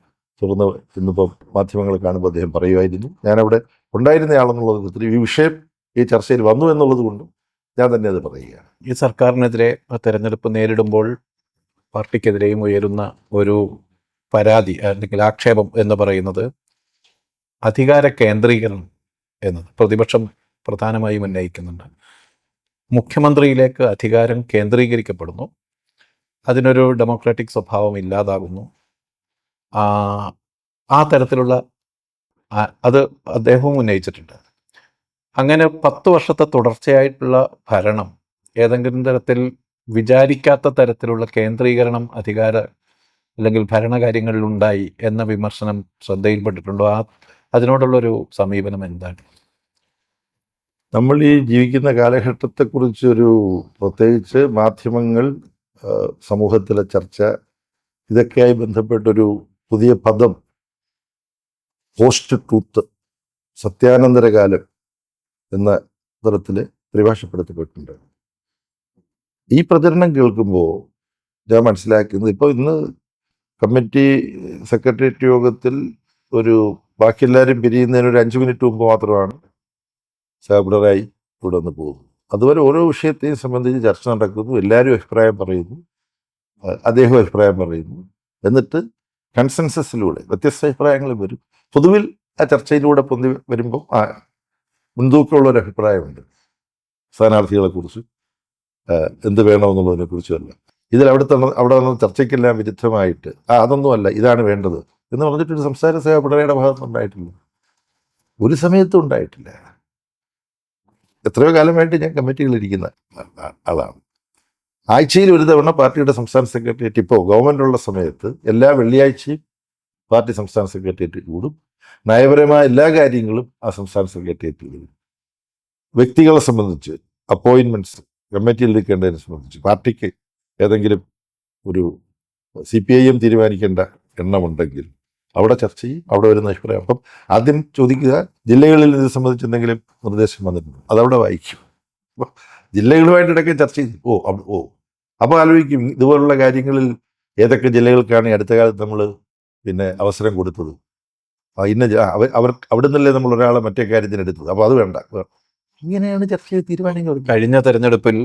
Speaker 2: തുറന്ന് ഇന്നിപ്പം മാധ്യമങ്ങൾ കാണുമ്പോൾ അദ്ദേഹം പറയുമായിരുന്നു. ഞാനവിടെ ഉണ്ടായിരുന്നയാളെന്നുള്ളത് വിധത്തിൽ ഈ വിഷയം ഈ ചർച്ചയിൽ വന്നു എന്നുള്ളത് കൊണ്ടും ഞാൻ തന്നെ അത് പറയുകയാണ്.
Speaker 3: ഈ സർക്കാരിനെതിരെ തെരഞ്ഞെടുപ്പ് നേരിടുമ്പോൾ പാർട്ടിക്കെതിരെയും ഉയരുന്ന ഒരു പരാതി അല്ലെങ്കിൽ ആക്ഷേപം എന്ന് പറയുന്നത് അധികാര കേന്ദ്രീകരണം എന്നത് പ്രതിപക്ഷം പ്രധാനമായും ഉന്നയിക്കുന്നുണ്ട്. മുഖ്യമന്ത്രിയിലേക്ക് അധികാരം കേന്ദ്രീകരിക്കപ്പെടുന്നു, അതിനൊരു ഡെമോക്രാറ്റിക് സ്വഭാവം ഇല്ലാതാകുന്നു. ആ തരത്തിലുള്ള അത് അദ്ദേഹവും ഉന്നയിച്ചിട്ടുണ്ട്. അങ്ങനെ 10 വർഷത്തെ തുടർച്ചയായിട്ടുള്ള ഭരണം ഏതെങ്കിലും തരത്തിൽ വിചാരിക്കാത്ത തരത്തിലുള്ള കേന്ദ്രീകരണം അധികാര അല്ലെങ്കിൽ ഭരണകാര്യങ്ങളിൽ ഉണ്ടായി എന്ന വിമർശനം ശ്രദ്ധയിൽപ്പെട്ടിട്ടുണ്ടോ? അതിനോടുള്ളൊരു സമീപനം എന്താണ്?
Speaker 2: നമ്മൾ ഈ ജീവിക്കുന്ന കാലഘട്ടത്തെക്കുറിച്ചൊരു പ്രത്യേകിച്ച് മാധ്യമങ്ങൾ, സമൂഹത്തിലെ ചർച്ച, ഇതൊക്കെയായി ബന്ധപ്പെട്ടൊരു പുതിയ പദം പോസ്റ്റ് ട്രൂത്ത്, സത്യാനന്തര കാലം എന്ന തരത്തിൽ പരിഭാഷപ്പെടുത്തപ്പെട്ടിട്ടുണ്ട്. ഈ പ്രചരണം കേൾക്കുമ്പോൾ ഞാൻ മനസ്സിലാക്കുന്നത്, ഇപ്പോൾ ഇന്ന് കമ്മിറ്റി സെക്രട്ടേറിയറ്റ് യോഗത്തിൽ ബാക്കി എല്ലാവരും പിരിയുന്നതിന് ഒരു 5 മിനിറ്റ് മുമ്പ് മാത്രമാണ് പിണറായി ഇവിടെ നിന്ന് പോകുന്നു. അതുവരെ ഓരോ വിഷയത്തെയും സംബന്ധിച്ച് ചർച്ച നടക്കുന്നു, എല്ലാവരും അഭിപ്രായം പറയുന്നു, അദ്ദേഹം അഭിപ്രായം പറയുന്നു. എന്നിട്ട് കൺസെൻസസിലൂടെ വ്യത്യസ്ത അഭിപ്രായങ്ങൾ വരും. പൊതുവിൽ ആ ചർച്ചയിലൂടെ പൊന്തി വരുമ്പോൾ മുൻതൂക്കമുള്ളൊരു അഭിപ്രായമുണ്ട് സ്ഥാനാർത്ഥികളെക്കുറിച്ച്, എന്ത് വേണമെന്നുള്ളതിനെക്കുറിച്ചുമല്ല. ഇതിൽ അവിടെ നിന്ന് ചർച്ചയ്ക്കെല്ലാം വിരുദ്ധമായിട്ട് അതൊന്നുമല്ല, ഇതാണ് വേണ്ടത് എന്ന് പറഞ്ഞിട്ടൊരു സംസ്ഥാന സഭ പിണറായിയുടെ ഭാഗത്തുനിന്നുണ്ടായിട്ടില്ല, ഒരു സമയത്തും ഉണ്ടായിട്ടില്ല. എത്രയോ കാലമായിട്ട് ഞാൻ കമ്മിറ്റികളിരിക്കുന്ന ആളാണ്. ആഴ്ചയിൽ ഒരു തവണ പാർട്ടിയുടെ സംസ്ഥാന സെക്രട്ടേറിയറ്റ്, ഇപ്പോൾ ഗവൺമെൻറ്റുള്ള സമയത്ത് എല്ലാ വെള്ളിയാഴ്ചയും പാർട്ടി സംസ്ഥാന സെക്രട്ടേറിയറ്റ് കൂടും. നയപരമായ എല്ലാ കാര്യങ്ങളും ആ സംസ്ഥാന സെക്രട്ടേറിയറ്റിൽ വരും. വ്യക്തികളെ സംബന്ധിച്ച് അപ്പോയിൻമെൻറ്റ്സ് കമ്മിറ്റിയിൽ എടുക്കേണ്ടതിനെ സംബന്ധിച്ച് പാർട്ടിക്ക് ഏതെങ്കിലും ഒരു CPIM തീരുമാനിക്കേണ്ട എണ്ണമുണ്ടെങ്കിൽ അവിടെ ചർച്ച ചെയ്യും, അവിടെ വരുന്ന അഭിപ്രായം. അപ്പം ആദ്യം ചോദിക്കുക, ജില്ലകളിൽ ഇത് സംബന്ധിച്ച് എന്തെങ്കിലും നിർദ്ദേശം വന്നിട്ടുണ്ട്, അതവിടെ വായിക്കും. അപ്പോൾ ജില്ലകളുമായിട്ട് ഇടയ്ക്ക് ചർച്ച ചെയ്ത് അപ്പോൾ ആലോചിക്കും ഇതുപോലുള്ള കാര്യങ്ങളിൽ ഏതൊക്കെ ജില്ലകൾക്കാണ് അടുത്ത കാലത്ത് നമ്മൾ അവസരം കൊടുത്തത്, അവിടെ നിന്നല്ലേ നമ്മൾ ഒരാളെ മറ്റേ കാര്യത്തിന് എടുത്തത്, അപ്പോൾ അത് വേണ്ട. ഇങ്ങനെയാണ് ചർച്ച ചെയ്ത് തീരുമാനങ്ങൾ.
Speaker 3: കഴിഞ്ഞ തെരഞ്ഞെടുപ്പിൽ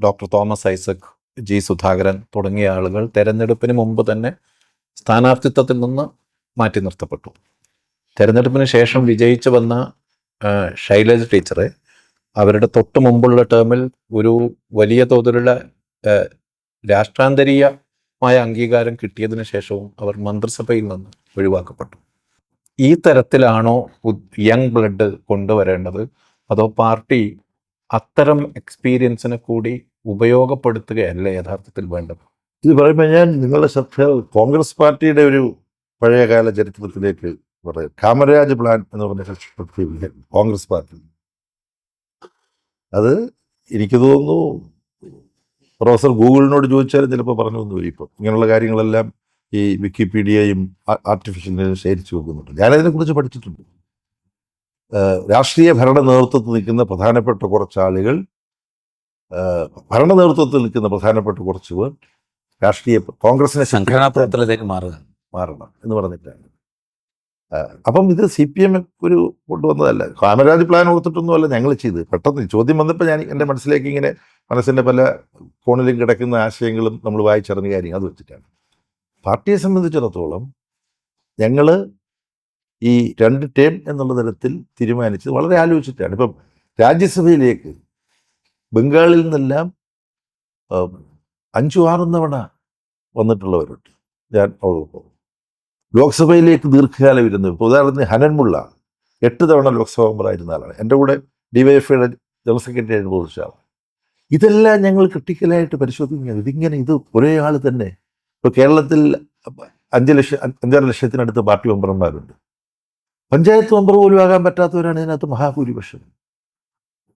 Speaker 3: doctor Thomas Isaac, G. Sudhakaran തുടങ്ങിയ ആളുകൾ തെരഞ്ഞെടുപ്പിന് മുമ്പ് തന്നെ സ്ഥാനാർത്ഥിത്വത്തിൽ നിന്ന് മാറ്റി നിർത്തപ്പെട്ടു. തെരഞ്ഞെടുപ്പിന് ശേഷം വിജയിച്ചു വന്ന ശൈലജ ടീച്ചറെ അവരുടെ മുമ്പുള്ള ടേമിൽ ഒരു വലിയ തോതിലുള്ള രാഷ്ട്രാന്തരീയമായ അംഗീകാരം കിട്ടിയതിനു ശേഷവും അവർ മന്ത്രിസഭയിൽ നിന്ന് ഒഴിവാക്കപ്പെട്ടു. ഈ തരത്തിലാണോ യങ് ബ്ലഡ് കൊണ്ടുവരേണ്ടത്, അതോ പാർട്ടി അത്തരം എക്സ്പീരിയൻസിനെ കൂടി ഉപയോഗപ്പെടുത്തുകയല്ലേ യഥാർത്ഥത്തിൽ വേണ്ടത്?
Speaker 2: ഇത് പറയുമ്പോൾ ഞാൻ നിങ്ങളുടെ ശ്രദ്ധ കോൺഗ്രസ് പാർട്ടിയുടെ ഒരു പഴയകാല ചരിത്രത്തിലേക്ക് പറയാം. കാമരാജ് പ്ലാൻ എന്ന് പറഞ്ഞ കോൺഗ്രസ് പാർട്ടി, അത് എനിക്ക് തോന്നുന്നു പ്രൊഫസർ ഗൂഗിളിനോട് ചോദിച്ചാലും ചിലപ്പോൾ പറഞ്ഞു വന്നു വരും. ഇപ്പം ഇങ്ങനെയുള്ള കാര്യങ്ങളെല്ലാം ഈ വിക്കിപീഡിയയും ആർട്ടിഫിഷ്യൽ ശേഖരിച്ചു വെക്കുന്നുണ്ട്. ഞാനതിനെക്കുറിച്ച് പഠിച്ചിട്ടുണ്ട്. രാഷ്ട്രീയ ഭരണ നേതൃത്വത്തിൽ നിൽക്കുന്ന പ്രധാനപ്പെട്ട കുറച്ച് ആളുകൾ ഭരണ നേതൃത്വത്തിൽ നിൽക്കുന്ന പ്രധാനപ്പെട്ട കുറച്ച് പേർ രാഷ്ട്രീയ കോൺഗ്രസിനെ
Speaker 1: സംഘടനാ പ്രവർത്തനത്തിലേക്ക്
Speaker 2: മാറണം എന്ന് പറഞ്ഞിട്ടാണ്. അപ്പം ഇത് CPM ഒരു കൊണ്ടുവന്നതല്ല, കാമരാജ് പ്ലാൻ കൊടുത്തിട്ടൊന്നുമല്ല ഞങ്ങൾ ചെയ്ത്. പെട്ടെന്ന് ചോദ്യം വന്നപ്പോൾ ഞാൻ എൻ്റെ മനസ്സിലേക്ക് ഇങ്ങനെ മനസ്സിൻ്റെ പല ഫോണിലും കിടക്കുന്ന ആശയങ്ങളും നമ്മൾ വായിച്ചറിഞ്ഞ കാര്യങ്ങൾ അത് വെച്ചിട്ടാണ്. പാർട്ടിയെ സംബന്ധിച്ചിടത്തോളം ഞങ്ങൾ ഈ 2 ടേം എന്നുള്ള തരത്തിൽ തീരുമാനിച്ചത് വളരെ ആലോചിച്ചിട്ടാണ്. ഇപ്പം രാജ്യസഭയിലേക്ക് ബംഗാളിൽ നിന്നെല്ലാം 5-6 തവണ വന്നിട്ടുള്ളവരുണ്ട്. ഞാൻ ഉള്ളപ്പോൾ ലോക്സഭയിലേക്ക് ദീർഘകാലം ഇരുന്നു. ഇപ്പോൾ ഉദാഹരണത്തിന് ഹനൻമുള്ള 8 തവണ ലോക്സഭാ മെമ്പറായിരുന്ന ആളാണ്. എൻ്റെ കൂടെ DYFIയുടെ ജനറൽ സെക്രട്ടറി ആയിട്ട് പ്രവർത്തിച്ച ആളാണ്. ഇതെല്ലാം ഞങ്ങൾ ക്രിട്ടിക്കലായിട്ട് പരിശോധിക്കുന്നത്. ഇത് ഒരേ ആൾ തന്നെ. ഇപ്പോൾ കേരളത്തിൽ 5-6 ലക്ഷത്തിനടുത്ത് പാർട്ടി മെമ്പർമാരുണ്ട്. പഞ്ചായത്ത് മെമ്പർ പോലും ആകാൻ പറ്റാത്തവരാണ് ഇതിനകത്ത് മഹാഭൂരിപക്ഷം.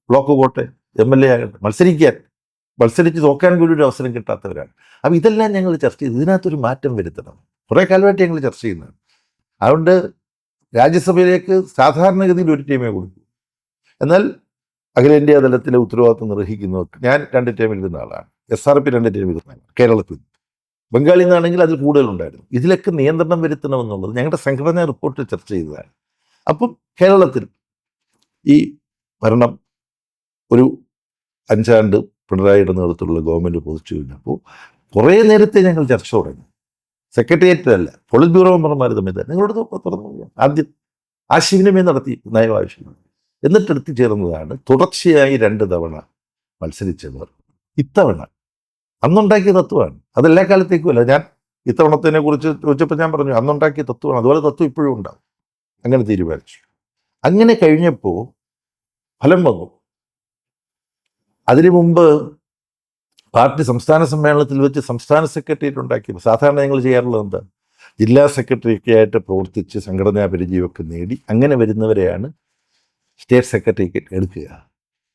Speaker 2: ബ്ലോക്ക് കോട്ടെ MLA ആകട്ടെ, മത്സരിച്ച് തോക്കാൻ പോലും ഒരു അവസരം കിട്ടാത്തവരാണ്. അപ്പം ഇതെല്ലാം ഞങ്ങൾ ചർച്ച ചെയ്ത് ഇതിനകത്തൊരു മാറ്റം വരുത്തണം. കുറേ കാലമായിട്ട് ഞങ്ങൾ ചർച്ച ചെയ്യുന്നതാണ്. അതുകൊണ്ട് രാജ്യസഭയിലേക്ക് സാധാരണഗതിയിൽ ഒരു ടീമേ കൊടുക്കൂ. എന്നാൽ അഖിലേന്ത്യാ തലത്തിലെ ഉത്തരവാദിത്വം നിർവഹിക്കുന്നവർക്ക് ഞാൻ 2 ടീമിൽ ഇരുന്ന ആളാണ്. SRP 2 ടീമിൽ ഇരുന്ന കേരളത്തിൽ. ബംഗാളിൽ നിന്നാണെങ്കിൽ അതിൽ കൂടുതലുണ്ടായിരുന്നു. ഇതിലൊക്കെ നിയന്ത്രണം വരുത്തണമെന്നുള്ളത് ഞങ്ങളുടെ സംഘടനാ റിപ്പോർട്ടിൽ ചർച്ച ചെയ്തതാണ്. അപ്പം കേരളത്തിൽ ഈ ഭരണം ഒരു 5 ആണ്ട് പിണറായിയുടെ നേതൃത്വത്തിലുള്ള ഗവൺമെൻറ് പൊതിച്ചു കഴിഞ്ഞപ്പോൾ കുറേ നേരത്തെ ഞങ്ങൾ ചർച്ച തുടങ്ങി. സെക്രട്ടേറിയറ്റിലല്ല, പോളിറ്റ് ബ്യൂറോ മെമ്പർമാർ തമ്മിൽ നിങ്ങളോട് തുറന്നു ആദ്യം ആശയവിനിമയം നടത്തി നയവാവശ്യമാണ്. എന്നിട്ട് ചേർന്നതാണ് തുടർച്ചയായി 2 തവണ മത്സരിച്ചവർ ഇത്തവണ അന്നുണ്ടാക്കിയ തത്വമാണ്. അതെല്ലാ കാലത്തേക്കും അല്ല. ഞാൻ ഇത്തവണത്തിനെ കുറിച്ച് ചോദിച്ചപ്പോൾ ഞാൻ പറഞ്ഞു അന്നുണ്ടാക്കിയ തത്വമാണ്, അതുപോലെ തത്വം ഇപ്പോഴും ഉണ്ടാവും. അങ്ങനെ തീരുമാനിച്ചു. അങ്ങനെ കഴിഞ്ഞപ്പോൾ ഫലം വന്നു. അതിനു മുമ്പ് പാർട്ടി സംസ്ഥാന സമ്മേളനത്തിൽ വെച്ച് സംസ്ഥാന സെക്രട്ടേറിയറ്റ് ഉണ്ടാക്കിയപ്പോൾ സാധാരണ ഞങ്ങൾ ചെയ്യാറുള്ളത് എന്താ, ജില്ലാ സെക്രട്ടറിയൊക്കെ ആയിട്ട് പ്രവർത്തിച്ച് സംഘടനാ പരിചയമൊക്കെ നേടി അങ്ങനെ വരുന്നവരെയാണ് സ്റ്റേറ്റ് സെക്രട്ടറിയേറ്റ് എടുക്കുക.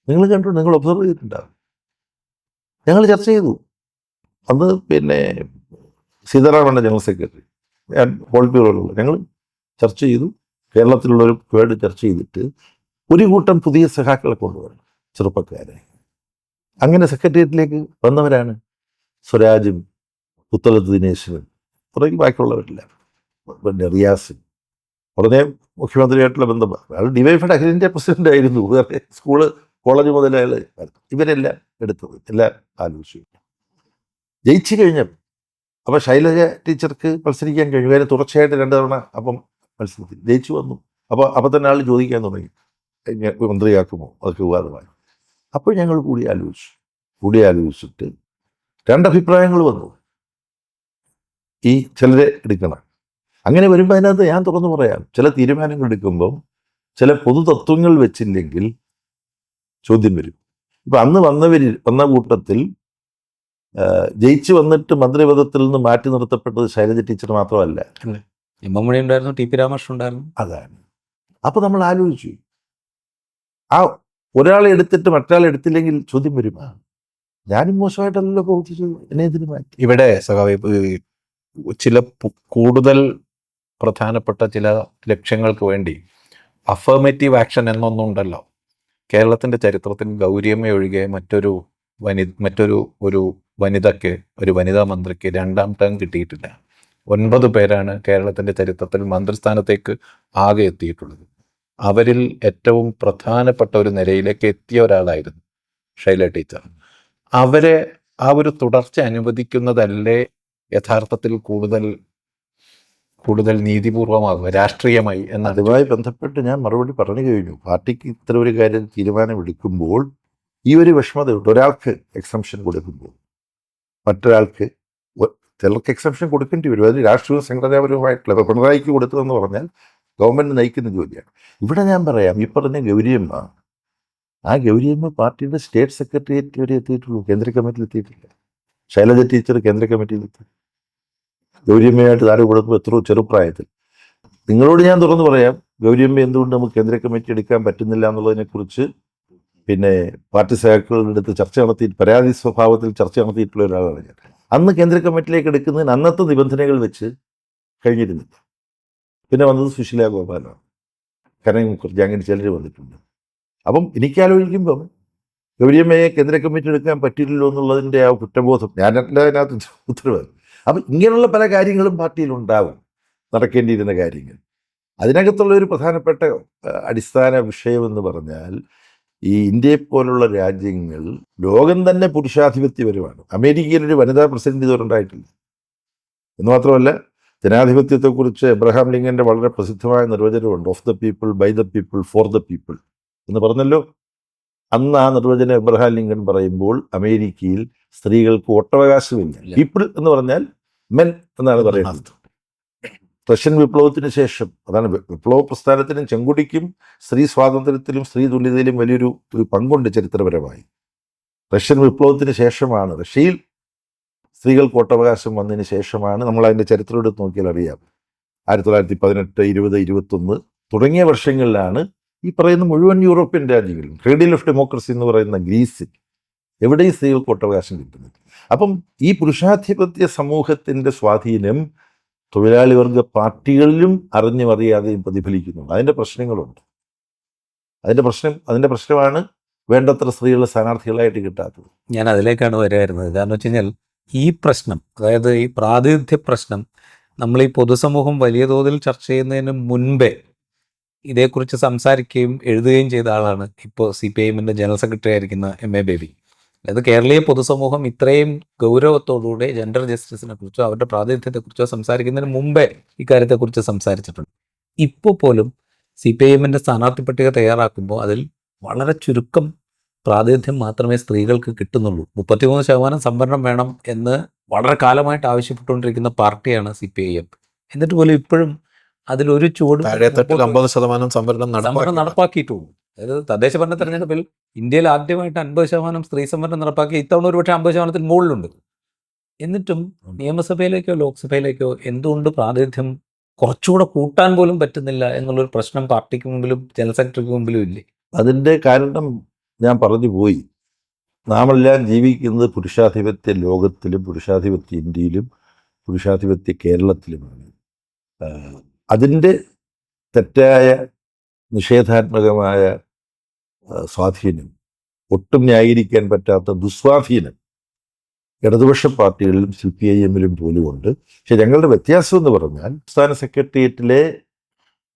Speaker 2: നിങ്ങൾ കണ്ടു, നിങ്ങൾ ഒബ്സർവ് ചെയ്തിട്ടുണ്ടാകും. ഞങ്ങൾ ചർച്ച ചെയ്തു. അന്ന് സീതാറാമൻ്റെ ജനറൽ സെക്രട്ടറി, ഞാൻ പോളിറ്റ് ബ്യൂറോയിലുള്ള, ഞങ്ങൾ ചർച്ച ചെയ്തു. കേരളത്തിലുള്ളൊരു വേർഡ് ചർച്ച ചെയ്തിട്ട് ഒരു കൂട്ടം പുതിയ സഖാക്കളെ കൊണ്ടുവരണം, ചെറുപ്പക്കാരെ. അങ്ങനെ സെക്രട്ടേറിയറ്റിലേക്ക് വന്നവരാണ് സ്വരാജും പുത്തലത്ത് ദിനേശനും തുടങ്ങി ബാക്കിയുള്ളവരില്ല, റിയാസും. ഉടനെ മുഖ്യമന്ത്രിയായിട്ടുള്ള ബന്ധം, അയാൾ DYFIയുടെ അഖിലേന്ത്യാ പ്രസിഡന്റ് ആയിരുന്നു. വേറെ സ്കൂള് കോളേജ് മുതൽ അയാൾ ഇവരെല്ലാം എടുത്തത്, എല്ലാം ആലോചിച്ചു. ജയിച്ചു കഴിഞ്ഞപ്പോൾ അപ്പോൾ ശൈലജ ടീച്ചർക്ക് മത്സരിക്കാൻ കഴിഞ്ഞു. അതിന് തുടർച്ചയായിട്ട് 2 തവണ അപ്പം മത്സരത്തിൽ ജയിച്ചു വന്നു. അപ്പോൾ തന്നെ ആൾ ചോദിക്കാൻ തുടങ്ങി മന്ത്രിയാക്കുമോ, അതൊക്കെ വിവാദമായി. അപ്പോൾ ഞങ്ങൾ കൂടി ആലോചിച്ചിട്ട് 2 അഭിപ്രായങ്ങൾ വന്നു. ഈ ചിലരെ എടുക്കണം. അങ്ങനെ വരുമ്പോൾ അതിനകത്ത് ഞാൻ തുറന്നു പറയാം, ചില തീരുമാനങ്ങൾ എടുക്കുമ്പം ചില പൊതുതത്വങ്ങൾ വെച്ചില്ലെങ്കിൽ ചോദ്യം വരും. ഇപ്പം അന്ന് വന്ന കൂട്ടത്തിൽ ജയിച്ചു വന്നിട്ട് മന്ത്രിപദത്തിൽ നിന്ന് മാറ്റി നിർത്തപ്പെട്ടത് ശൈലജ ടീച്ചർ മാത്രമല്ല,
Speaker 1: MM മണി ഉണ്ടായിരുന്നു, TP രാമകൃഷ്ണൻ ഉണ്ടായിരുന്നു.
Speaker 2: അതാണ്. അപ്പോൾ നമ്മൾ ആലോചിച്ചു, ആ ഒരാളെ എടുത്തിട്ട് മറ്റൊരാളെ എടുത്തില്ലെങ്കിൽ ചോദ്യം വരും, ഞാനും മോശമായിട്ടല്ലല്ലോ പ്രവർത്തിച്ചു, എന്നെ ഇതിന് മാറ്റി.
Speaker 3: ഇവിടെ ചില കൂടുതൽ പ്രധാനപ്പെട്ട ചില ലക്ഷ്യങ്ങൾക്ക് വേണ്ടി അഫർമേറ്റീവ് ആക്ഷൻ എന്നൊന്നുണ്ടല്ലോ. കേരളത്തിൻ്റെ ചരിത്രത്തിൽ ഗൗരിയമ്മ ഒഴികെ മറ്റൊരു വനിതയ്ക്ക്, ഒരു വനിതാ മന്ത്രിക്ക് 2ാം ടേം കിട്ടിയിട്ടില്ല. 9 പേരാണ് കേരളത്തിൻ്റെ ചരിത്രത്തിൽ മന്ത്രിസ്ഥാനത്തേക്ക് ആകെ എത്തിയിട്ടുള്ളത്. അവരിൽ ഏറ്റവും പ്രധാനപ്പെട്ട ഒരു നിരയിലേക്ക് എത്തിയ ഒരാളായിരുന്നു ശൈല ടീച്ചർ. അവരെ ആ ഒരു തുടർച്ച അനുവദിക്കുന്നതല്ലേ യഥാർത്ഥത്തിൽ കൂടുതൽ നീതിപൂർവമാകുക രാഷ്ട്രീയമായി എന്ന്.
Speaker 2: അതുമായി ബന്ധപ്പെട്ട് ഞാൻ മറുപടി പറഞ്ഞു കഴിഞ്ഞു. പാർട്ടിക്ക് ഇത്തരം ഒരു കാര്യം തീരുമാനമെടുക്കുമ്പോൾ ഈ ഒരു വിഷമതയുണ്ട്. ഒരാൾക്ക് എക്സംഷൻ കൊടുക്കുമ്പോൾ മറ്റൊരാൾക്ക് ചിലർക്ക് എക്സംഷൻ കൊടുക്കേണ്ടി വരും. അതിന് രാഷ്ട്രീയ സംഘടനാപരമായിട്ടുള്ള, ഇപ്പോൾ പിണറായിക്ക് കൊടുത്തതെന്ന് പറഞ്ഞാൽ ഗവൺമെൻറ് നയിക്കുന്ന ജോലിയാണ്. ഇവിടെ ഞാൻ പറയാം, ഈ പറഞ്ഞ ഗൗരിയമ്മ, ആ ഗൗരിയമ്മ പാർട്ടിയുടെ സ്റ്റേറ്റ് സെക്രട്ടേറിയറ്റ് വരെ എത്തിയിട്ടുള്ളൂ, കേന്ദ്ര കമ്മിറ്റിയിൽ എത്തിയിട്ടില്ല. ശൈലജ ടീച്ചർ കേന്ദ്ര കമ്മിറ്റിയിൽ എത്തി. ഗൗരിയമ്മയായിട്ട് താരം കൊടുക്കുമ്പോൾ എത്രയോ ചെറുപ്രായത്തിൽ. നിങ്ങളോട് ഞാൻ തുറന്നു പറയാം, ഗൗരിയമ്മ എന്തുകൊണ്ട് നമുക്ക് കേന്ദ്ര കമ്മിറ്റി എടുക്കാൻ പറ്റുന്നില്ല എന്നുള്ളതിനെക്കുറിച്ച് പാർട്ടി സഖാക്കളുടെ അടുത്ത് ചർച്ച നടത്തി, പരാതി സ്വഭാവത്തിൽ ചർച്ച നടത്തിയിട്ടുള്ള ഒരാളാണ് ഞാൻ. അന്ന് കേന്ദ്ര കമ്മിറ്റിയിലേക്ക് എടുക്കുന്നതിന് അന്നത്തെ നിബന്ധനകൾ വെച്ച് കഴിഞ്ഞിരുന്നില്ല. പിന്നെ വന്നത് സുശീല ഗോപാലാണ്, കനക് മുഖർജി, അങ്ങനെ ചിലർ വന്നിട്ടുണ്ട്. അപ്പം എനിക്കാലോചിക്കുമ്പം ഗൗരിയമ്മയെ കേന്ദ്ര കമ്മിറ്റി എടുക്കാൻ പറ്റില്ലല്ലോ എന്നുള്ളതിൻ്റെ ആ കുറ്റബോധം, ഞാനല്ല അതിനകത്ത് ഉത്തരവാദി. അപ്പം ഇങ്ങനെയുള്ള പല കാര്യങ്ങളും പാർട്ടിയിലുണ്ടാവും, നടക്കേണ്ടിയിരുന്ന കാര്യങ്ങൾ. അതിനകത്തുള്ള ഒരു പ്രധാനപ്പെട്ട അടിസ്ഥാന വിഷയമെന്ന് പറഞ്ഞാൽ, ഈ ഇന്ത്യയെ പോലുള്ള രാജ്യങ്ങൾ ലോകം തന്നെ പുരുഷാധിപത്യപരമാണ്. അമേരിക്കയിലൊരു വനിതാ പ്രസിഡന്റ് ഇതുവരെ ഉണ്ടായിട്ടില്ല. എന്ന് മാത്രമല്ല, ജനാധിപത്യത്തെക്കുറിച്ച് എബ്രഹാം ലിങ്കൻ്റെ വളരെ പ്രസിദ്ധമായ നിർവചനമുണ്ട്, of the people, by the people, for the people എന്ന് പറഞ്ഞല്ലോ. അന്ന് ആ നിർവചനം എബ്രഹാം ലിങ്കൺ പറയുമ്പോൾ അമേരിക്കയിൽ സ്ത്രീകൾക്ക് വോട്ടവകാശമില്ല. പീപ്പിൾ എന്ന് പറഞ്ഞാൽ മെൻ എന്നാണ് പറയുന്നത്. റഷ്യൻ വിപ്ലവത്തിന് ശേഷം, അതാണ് വിപ്ലവ പ്രസ്ഥാനത്തിനും ചെങ്കുടിക്കും സ്ത്രീ സ്വാതന്ത്ര്യത്തിലും സ്ത്രീ തുല്യതയിലും വലിയൊരു പങ്കുണ്ട് ചരിത്രപരമായി. റഷ്യൻ വിപ്ലവത്തിന് ശേഷമാണ്, റഷ്യയിൽ സ്ത്രീകൾക്ക് വോട്ടവകാശം വന്നതിന് ശേഷമാണ്, നമ്മൾ അതിൻ്റെ ചരിത്രം എടുത്ത് നോക്കിയാൽ അറിയാം, 1918, 20, 21 തുടങ്ങിയ വർഷങ്ങളിലാണ് ഈ പറയുന്ന മുഴുവൻ യൂറോപ്യൻ രാജ്യങ്ങളിലും, ക്രേഡിൽ ഓഫ് ഡെമോക്രസി എന്ന് പറയുന്ന ഗ്രീസിൽ എവിടെയും സ്ത്രീകൾക്ക് വോട്ടവകാശം കിട്ടുന്നത്. അപ്പം ഈ പുരുഷാധിപത്യ സമൂഹത്തിൻ്റെ സ്വാധീനം തൊഴിലാളി വർഗ പാർട്ടികളിലും അറിഞ്ഞും അറിയാതെയും പ്രതിഫലിക്കുന്നുണ്ട്. അതിൻ്റെ പ്രശ്നങ്ങളുണ്ട്. അതിൻ്റെ പ്രശ്നമാണ് വേണ്ടത്ര സ്ത്രീകളെ സ്ഥാനാർത്ഥികളായിട്ട് കിട്ടാത്തത്.
Speaker 1: ഞാൻ അതിലേക്കാണ് വരുന്നത്. കാരണം വെച്ച് കഴിഞ്ഞാൽ ഈ പ്രശ്നം, അതായത് ഈ പ്രാതിനിധ്യ പ്രശ്നം, നമ്മൾ ഈ പൊതുസമൂഹം വലിയ തോതിൽ ചർച്ച ചെയ്യുന്നതിന് മുൻപേ ഇതേക്കുറിച്ച് സംസാരിക്കുകയും എഴുതുകയും ചെയ്ത ആളാണ് ഇപ്പോൾ CPIMൻ്റെ ജനറൽ സെക്രട്ടറി ആയിരിക്കുന്ന MA ബേബി. അതായത് കേരളീയ പൊതുസമൂഹം ഇത്രയും ഗൗരവത്തോടുകൂടി ജെൻഡർ ജസ്റ്റിസിനെ കുറിച്ചോ അവരുടെ പ്രാതിനിധ്യത്തെക്കുറിച്ചോ സംസാരിക്കുന്നതിന് മുമ്പേ ഇക്കാര്യത്തെക്കുറിച്ച് സംസാരിച്ചിട്ടുണ്ട്. ഇപ്പോൾ പോലും CPIMൻ്റെ സ്ഥാനാർത്ഥി പട്ടിക തയ്യാറാക്കുമ്പോൾ അതിൽ വളരെ ചുരുക്കം പ്രാതിനിധ്യം മാത്രമേ സ്ത്രീകൾക്ക് കിട്ടുന്നുള്ളൂ. 33% സംവരണം വേണം എന്ന് വളരെ കാലമായിട്ട് ആവശ്യപ്പെട്ടുകൊണ്ടിരിക്കുന്ന പാർട്ടിയാണ് CPIM. എന്നിട്ട് പോലും ഇപ്പോഴും അതിലൊരു ചുവട്
Speaker 3: 50% സംവരണം
Speaker 1: നടപ്പാക്കിയിട്ടുള്ളൂ. അതായത് തദ്ദേശ ഭരണ തെരഞ്ഞെടുപ്പിൽ ഇന്ത്യയിൽ ആദ്യമായിട്ട് 50% സ്ത്രീ സംവരണം നടപ്പാക്കി. ഇത്തവണ ഒരുപക്ഷെ 50%-ന് മുകളിലുണ്ട്. എന്നിട്ടും നിയമസഭയിലേക്കോ ലോക്സഭയിലേക്കോ എന്തുകൊണ്ട് പ്രാതിനിധ്യം കുറച്ചുകൂടെ കൂട്ടാൻ പോലും പറ്റുന്നില്ല എന്നുള്ളൊരു പ്രശ്നം പാർട്ടിക്ക് മുമ്പിലും ജനറൽ സെക്രട്ടറിക്ക് മുമ്പിലും ഇല്ലേ?
Speaker 2: അതിൻ്റെ കാരണം ഞാൻ പറഞ്ഞു പോയി. നാമെല്ലാം ജീവിക്കുന്നത് പുരുഷാധിപത്യ ലോകത്തിലും പുരുഷാധിപത്യ ഇന്ത്യയിലും പുരുഷാധിപത്യ കേരളത്തിലുമാണ്. അതിൻ്റെ തെറ്റായ നിഷേധാത്മകമായ സ്വാധീനം, ഒട്ടും ന്യായീകരിക്കാൻ പറ്റാത്ത ദുസ്വാധീനം ഇടതുപക്ഷ പാർട്ടികളിലും CPIMലും പോലുമുണ്ട്. പക്ഷെ ഞങ്ങളുടെ വ്യത്യാസം എന്ന് പറഞ്ഞാൽ, സംസ്ഥാന സെക്രട്ടേറിയറ്റിലെ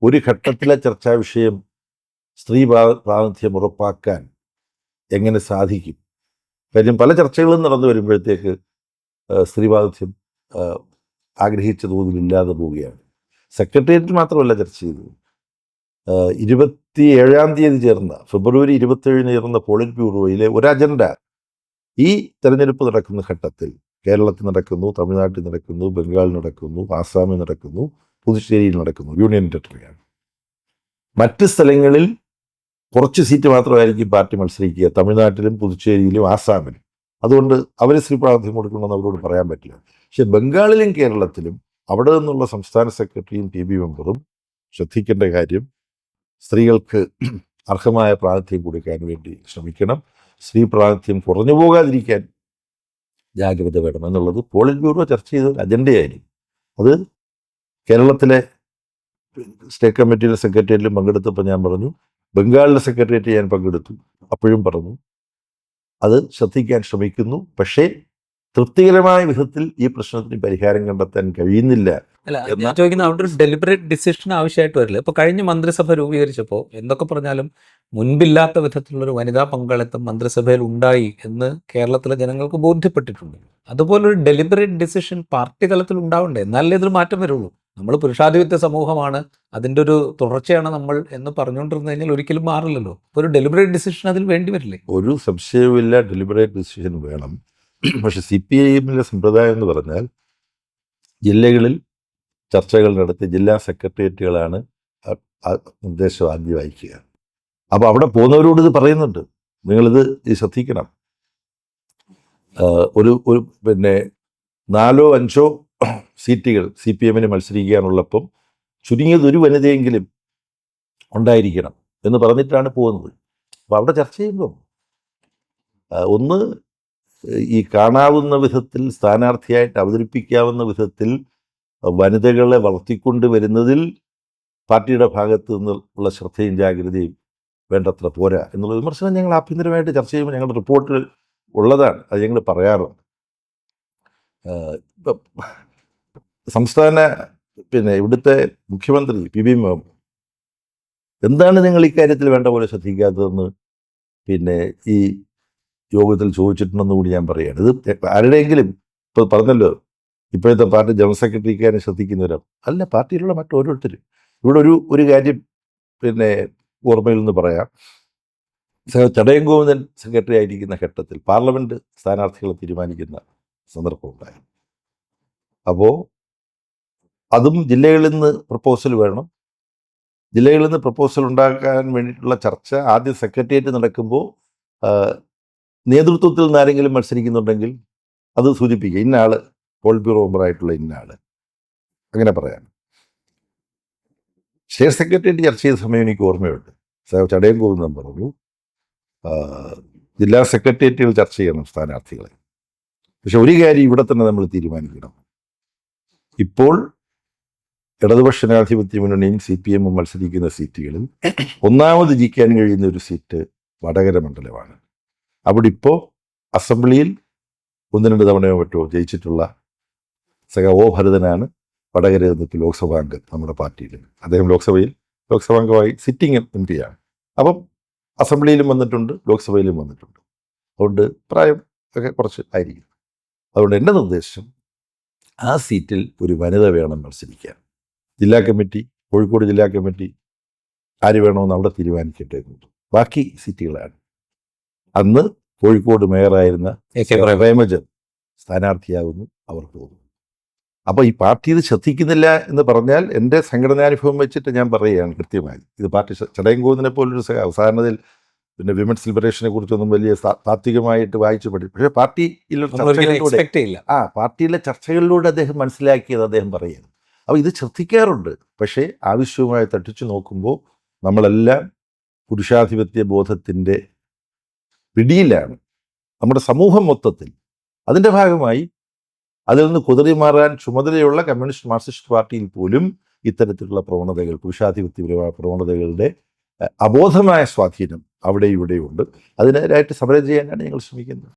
Speaker 2: ഒരു ഘട്ടത്തിലെ ചർച്ചാ വിഷയം സ്ത്രീ പ്രാതിനിധ്യം ഉറപ്പാക്കാൻ എങ്ങനെ സാധിക്കും. കാര്യം പല ചർച്ചകളും നടന്നു വരുമ്പോഴത്തേക്ക് സ്ത്രീ പ്രാതിനിധ്യം ആഗ്രഹിച്ച തോതിലില്ലാതെ പോവുകയാണ്. സെക്രട്ടേറിയറ്റിൽ മാത്രമല്ല ചർച്ച ചെയ്തത്, 27-ാം തീയതി ചേർന്ന, ഫെബ്രുവരി 27-ന് ചേർന്ന പോളിറ്റ് ബ്യൂറോയിലെ ഒരു അജണ്ട ഈ തെരഞ്ഞെടുപ്പ് നടക്കുന്ന ഘട്ടത്തിൽ കേരളത്തിൽ നടക്കുന്നു, തമിഴ്നാട്ടിൽ നടക്കുന്നു, ബംഗാളിൽ നടക്കുന്നു, ആസാമിൽ നടക്കുന്നു, പുതുച്ചേരിയിൽ നടക്കുന്നു, യൂണിയൻ ടെറിട്ടറിയാണ്. മറ്റ് സ്ഥലങ്ങളിൽ കുറച്ച് സീറ്റ് മാത്രമായിരിക്കും പാർട്ടി മത്സരിക്കുക, തമിഴ്നാട്ടിലും പുതുച്ചേരിയിലും ആസാമിലും. അതുകൊണ്ട് അവർ സ്ത്രീ പ്രാതിനിധ്യം കൊടുക്കണമെന്ന് അവരോട് പറയാൻ പറ്റില്ല. പക്ഷെ ബംഗാളിലും കേരളത്തിലും അവിടെ നിന്നുള്ള സംസ്ഥാന സെക്രട്ടറിയും PB മെമ്പറും ശ്രദ്ധിക്കേണ്ട കാര്യം, സ്ത്രീകൾക്ക് അർഹമായ പ്രാതിനിധ്യം കൊടുക്കാൻ വേണ്ടി ശ്രമിക്കണം. സ്ത്രീ പ്രാതിനിധ്യം കുറഞ്ഞു പോകാതിരിക്കാൻ ജാഗ്രത വേണം എന്നുള്ളത് പോളിറ്റ് ബ്യൂറോ ചർച്ച ചെയ്ത അജണ്ടയായിരിക്കും. അത് കേരളത്തിലെ സ്റ്റേറ്റ് കമ്മിറ്റിയിലെ സെക്രട്ടേറിയറ്റിലും പങ്കെടുത്തപ്പോൾ ഞാൻ പറഞ്ഞു, ബംഗാളിലെ സെക്രട്ടേറിയറ്റ് ഞാൻ പങ്കെടുത്തു, അപ്പോഴും പറഞ്ഞു അത് ശ്രദ്ധിക്കാൻ ശ്രമിക്കുന്നു. പക്ഷേ തൃപ്തികരമായ വിധത്തിൽ ഈ പ്രശ്നത്തിന് പരിഹാരം കണ്ടെത്താൻ കഴിയുന്നില്ല.
Speaker 1: അല്ല, ഞാൻ ചോദിക്കുന്നത് അവിടെ ഒരു ഡെലിബറേറ്റ് ഡിസിഷൻ ആവശ്യമായിട്ട് വരില്ല. ഇപ്പോൾ കഴിഞ്ഞ മന്ത്രിസഭ രൂപീകരിച്ചപ്പോൾ എന്തൊക്കെ പറഞ്ഞാലും മുൻപില്ലാത്ത വിധത്തിലുള്ളൊരു വനിതാ പങ്കാളിത്തം മന്ത്രിസഭയിൽ ഉണ്ടായി എന്ന് കേരളത്തിലെ ജനങ്ങൾക്ക് ബോധ്യപ്പെട്ടിട്ടുണ്ട്. അതുപോലൊരു ഡെലിബറേറ്റ് ഡിസിഷൻ പാർട്ടി തലത്തിൽ ഉണ്ടാവണ്ടേ? എന്നാലേ ഇതിൽ മാറ്റം വരുള്ളൂ. നമ്മൾ പുരുഷാധിപത്യ സമൂഹമാണ്, അതിൻ്റെ ഒരു തുടർച്ചയാണ് നമ്മൾ എന്ന് പറഞ്ഞുകൊണ്ടിരുന്നു കഴിഞ്ഞാൽ ഒരിക്കലും മാറില്ലല്ലോ. ഒരു ഡെലിബറേറ്റ് ഡിസിഷൻ അതിൽ വേണ്ടി വരില്ലേ?
Speaker 2: ഒരു സംശയവുമില്ല, ഡെലിബറേറ്റ് ഡിസിഷൻ വേണം. പക്ഷെ CPIMലെ സമ്പ്രദായം എന്ന് പറഞ്ഞാൽ, ജില്ലകളിൽ ചർച്ചകൾ നടത്തി ജില്ലാ സെക്രട്ടേറിയറ്റുകളാണ് നിർദ്ദേശം ആദ്യം അയക്കുക. അപ്പോൾ അവിടെ പോകുന്നവരോട് ഇത് പറയുന്നുണ്ട്, നിങ്ങളിത് ശ്രദ്ധിക്കണം. ഒരു 4-5 സീറ്റുകൾ CPIMന് മത്സരിക്കാനുള്ളപ്പം ചുരുങ്ങിയത് ഒരു വനിതയെങ്കിലും ഉണ്ടായിരിക്കണം എന്ന് പറഞ്ഞിട്ടാണ് പോകുന്നത്. അപ്പോൾ അവിടെ ചർച്ച ചെയ്യുമ്പോൾ ഒന്ന്, ഈ കാണാവുന്ന വിധത്തിൽ സ്ഥാനാർത്ഥിയായിട്ട് അവതരിപ്പിക്കാവുന്ന വിധത്തിൽ വനിതകളെ വളർത്തിക്കൊണ്ട് വരുന്നതിൽ പാർട്ടിയുടെ ഭാഗത്തു നിന്നുള്ള ശ്രദ്ധയും ജാഗ്രതയും വേണ്ടത്ര പോരാ എന്നുള്ള വിമർശനം ഞങ്ങൾ ആഭ്യന്തരമായിട്ട് ചർച്ച ചെയ്യുമ്പോൾ ഞങ്ങളുടെ റിപ്പോർട്ടിൽ ഉള്ളതാണ്. അത് ഞങ്ങൾ പറയാറുണ്ട്. ഇപ്പം സംസ്ഥാന ഇവിടുത്തെ മുഖ്യമന്ത്രി PB മുഹമ്മദ് എന്താണ് നിങ്ങൾ ഇക്കാര്യത്തിൽ വേണ്ട പോലെ ശ്രദ്ധിക്കാത്തതെന്ന് ഈ യോഗത്തിൽ ചോദിച്ചിട്ടുണ്ടെന്ന് കൂടി ഞാൻ പറയുകയാണ്. ഇത് ആരുടെയെങ്കിലും ഇപ്പോൾ പറഞ്ഞല്ലോ, ഇപ്പോഴത്തെ പാർട്ടി ജനറൽ സെക്രട്ടറിക്കാരെ ശ്രദ്ധിക്കുന്നവരാണ് അല്ല, പാർട്ടിയിലുള്ള മറ്റോരോരുത്തരും. ഇവിടെ ഒരു കാര്യം ഓർമ്മയിൽ നിന്ന് പറയാം. ചടയം ഗോവിന്ദൻ സെക്രട്ടറി ആയിരിക്കുന്ന ഘട്ടത്തിൽ പാർലമെൻറ്റ് സ്ഥാനാർത്ഥികളെ തീരുമാനിക്കുന്ന സന്ദർഭമുണ്ടായി. അപ്പോൾ അതും ജില്ലകളിൽ നിന്ന് പ്രപ്പോസൽ വേണം. ജില്ലകളിൽ നിന്ന് പ്രപ്പോസൽ ഉണ്ടാക്കാൻ വേണ്ടിയിട്ടുള്ള ചർച്ച ആദ്യം സെക്രട്ടേറിയറ്റ് നടക്കുമ്പോൾ നേതൃത്വത്തിൽ നിന്ന് ആരെങ്കിലും മത്സരിക്കുന്നുണ്ടെങ്കിൽ അത് സൂചിപ്പിക്കുക, ഇന്ന ആൾ പോൾ ബ്യൂറോ മെമ്പറായിട്ടുള്ള ഇന്ന ആൾ, അങ്ങനെ പറയാം. സ്റ്റേറ്റ് സെക്രട്ടേറിയറ്റ് ചർച്ച ചെയ്ത സമയം എനിക്ക് ഓർമ്മയുണ്ട്. ചടയം ഗോവിന്ദൻ പറഞ്ഞു ജില്ലാ സെക്രട്ടേറിയറ്റുകൾ ചർച്ച ചെയ്യണം സ്ഥാനാർത്ഥികളെ. പക്ഷെ ഒരു കാര്യം ഇവിടെ തന്നെ നമ്മൾ തീരുമാനിക്കണം. ഇപ്പോൾ ഇടതുപക്ഷ ജനാധിപത്യ മുന്നണിയും CPM മത്സരിക്കുന്ന സീറ്റുകളിൽ ഒന്നാമത് ജയിക്കാൻ കഴിയുന്ന ഒരു സീറ്റ് വടകര മണ്ഡലമാണ്. അവിടെ ഇപ്പോൾ അസംബ്ലിയിൽ 1-2 തവണയോ മറ്റോ ജയിച്ചിട്ടുള്ള O ഭരതനാണ് വടകര എന്നിട്ട് ലോക്സഭാംഗം നമ്മുടെ പാർട്ടിയിൽ. അദ്ദേഹം ലോക്സഭാംഗമായി സിറ്റിംഗ് MP ആണ്. അപ്പം അസംബ്ലിയിലും വന്നിട്ടുണ്ട്, ലോക്സഭയിലും വന്നിട്ടുണ്ട്. അതുകൊണ്ട് പ്രായം ഒക്കെ കുറച്ച് ആയിരിക്കും. അതുകൊണ്ട് എൻ്റെ നിർദ്ദേശം ആ സീറ്റിൽ ഒരു വനിത വേണം മത്സരിക്കാൻ. ജില്ലാ കമ്മിറ്റി, കോഴിക്കോട് ജില്ലാ കമ്മിറ്റി ആര് വേണമെന്ന് അവിടെ തീരുമാനിക്കട്ടെ. ബാക്കി സീറ്റുകളാണ്. അന്ന് കോഴിക്കോട് മേയറായിരുന്ന പ്രേമജൻ സ്ഥാനാർത്ഥിയാകുന്നു, അവർ പോകുന്നു. അപ്പോൾ ഈ പാർട്ടി ഇത് ശ്രദ്ധിക്കുന്നില്ല എന്ന് പറഞ്ഞാൽ എൻ്റെ സംഘടനാനുഭവം വെച്ചിട്ട് ഞാൻ പറയുകയാണ് കൃത്യമായി. ഇത് പാർട്ടി ചടയം ഗോവിന്ദനെ പോലൊരു അവസാനത്തിൽ വിമൻസ് ലിബറേഷനെ കുറിച്ചൊന്നും വലിയ താത്വികമായിട്ട് വായിച്ചു പഠിച്ചു. പക്ഷേ പാർട്ടിയിലെ ചർച്ചകളിലൂടെ അദ്ദേഹം മനസ്സിലാക്കിയത് അദ്ദേഹം പറയുന്നത്. അപ്പോൾ ഇത് ശ്രദ്ധിക്കാറുണ്ട്. പക്ഷേ ആവശ്യവുമായി തട്ടിച്ചു നോക്കുമ്പോൾ നമ്മളെല്ലാം പുരുഷാധിപത്യ ബോധത്തിൻ്റെ പിടിയിലാണ്, നമ്മുടെ സമൂഹം മൊത്തത്തിൽ. അതിൻ്റെ ഭാഗമായി അതിൽ നിന്ന് കുതറി മാറാൻ ചുമതലയുള്ള കമ്മ്യൂണിസ്റ്റ് മാർക്സിസ്റ്റ് പാർട്ടിയിൽ പോലും ഇത്തരത്തിലുള്ള പ്രവണതകൾ, പുരുഷാധിപത്യപരമായ പ്രവണതകളുടെ അബോധമായ സ്വാധീനം അവിടെ ഇവിടെയുണ്ട്. അതിനെതിരായിട്ട് സമരം ചെയ്യാനാണ് ഞങ്ങൾ ശ്രമിക്കുന്നത്.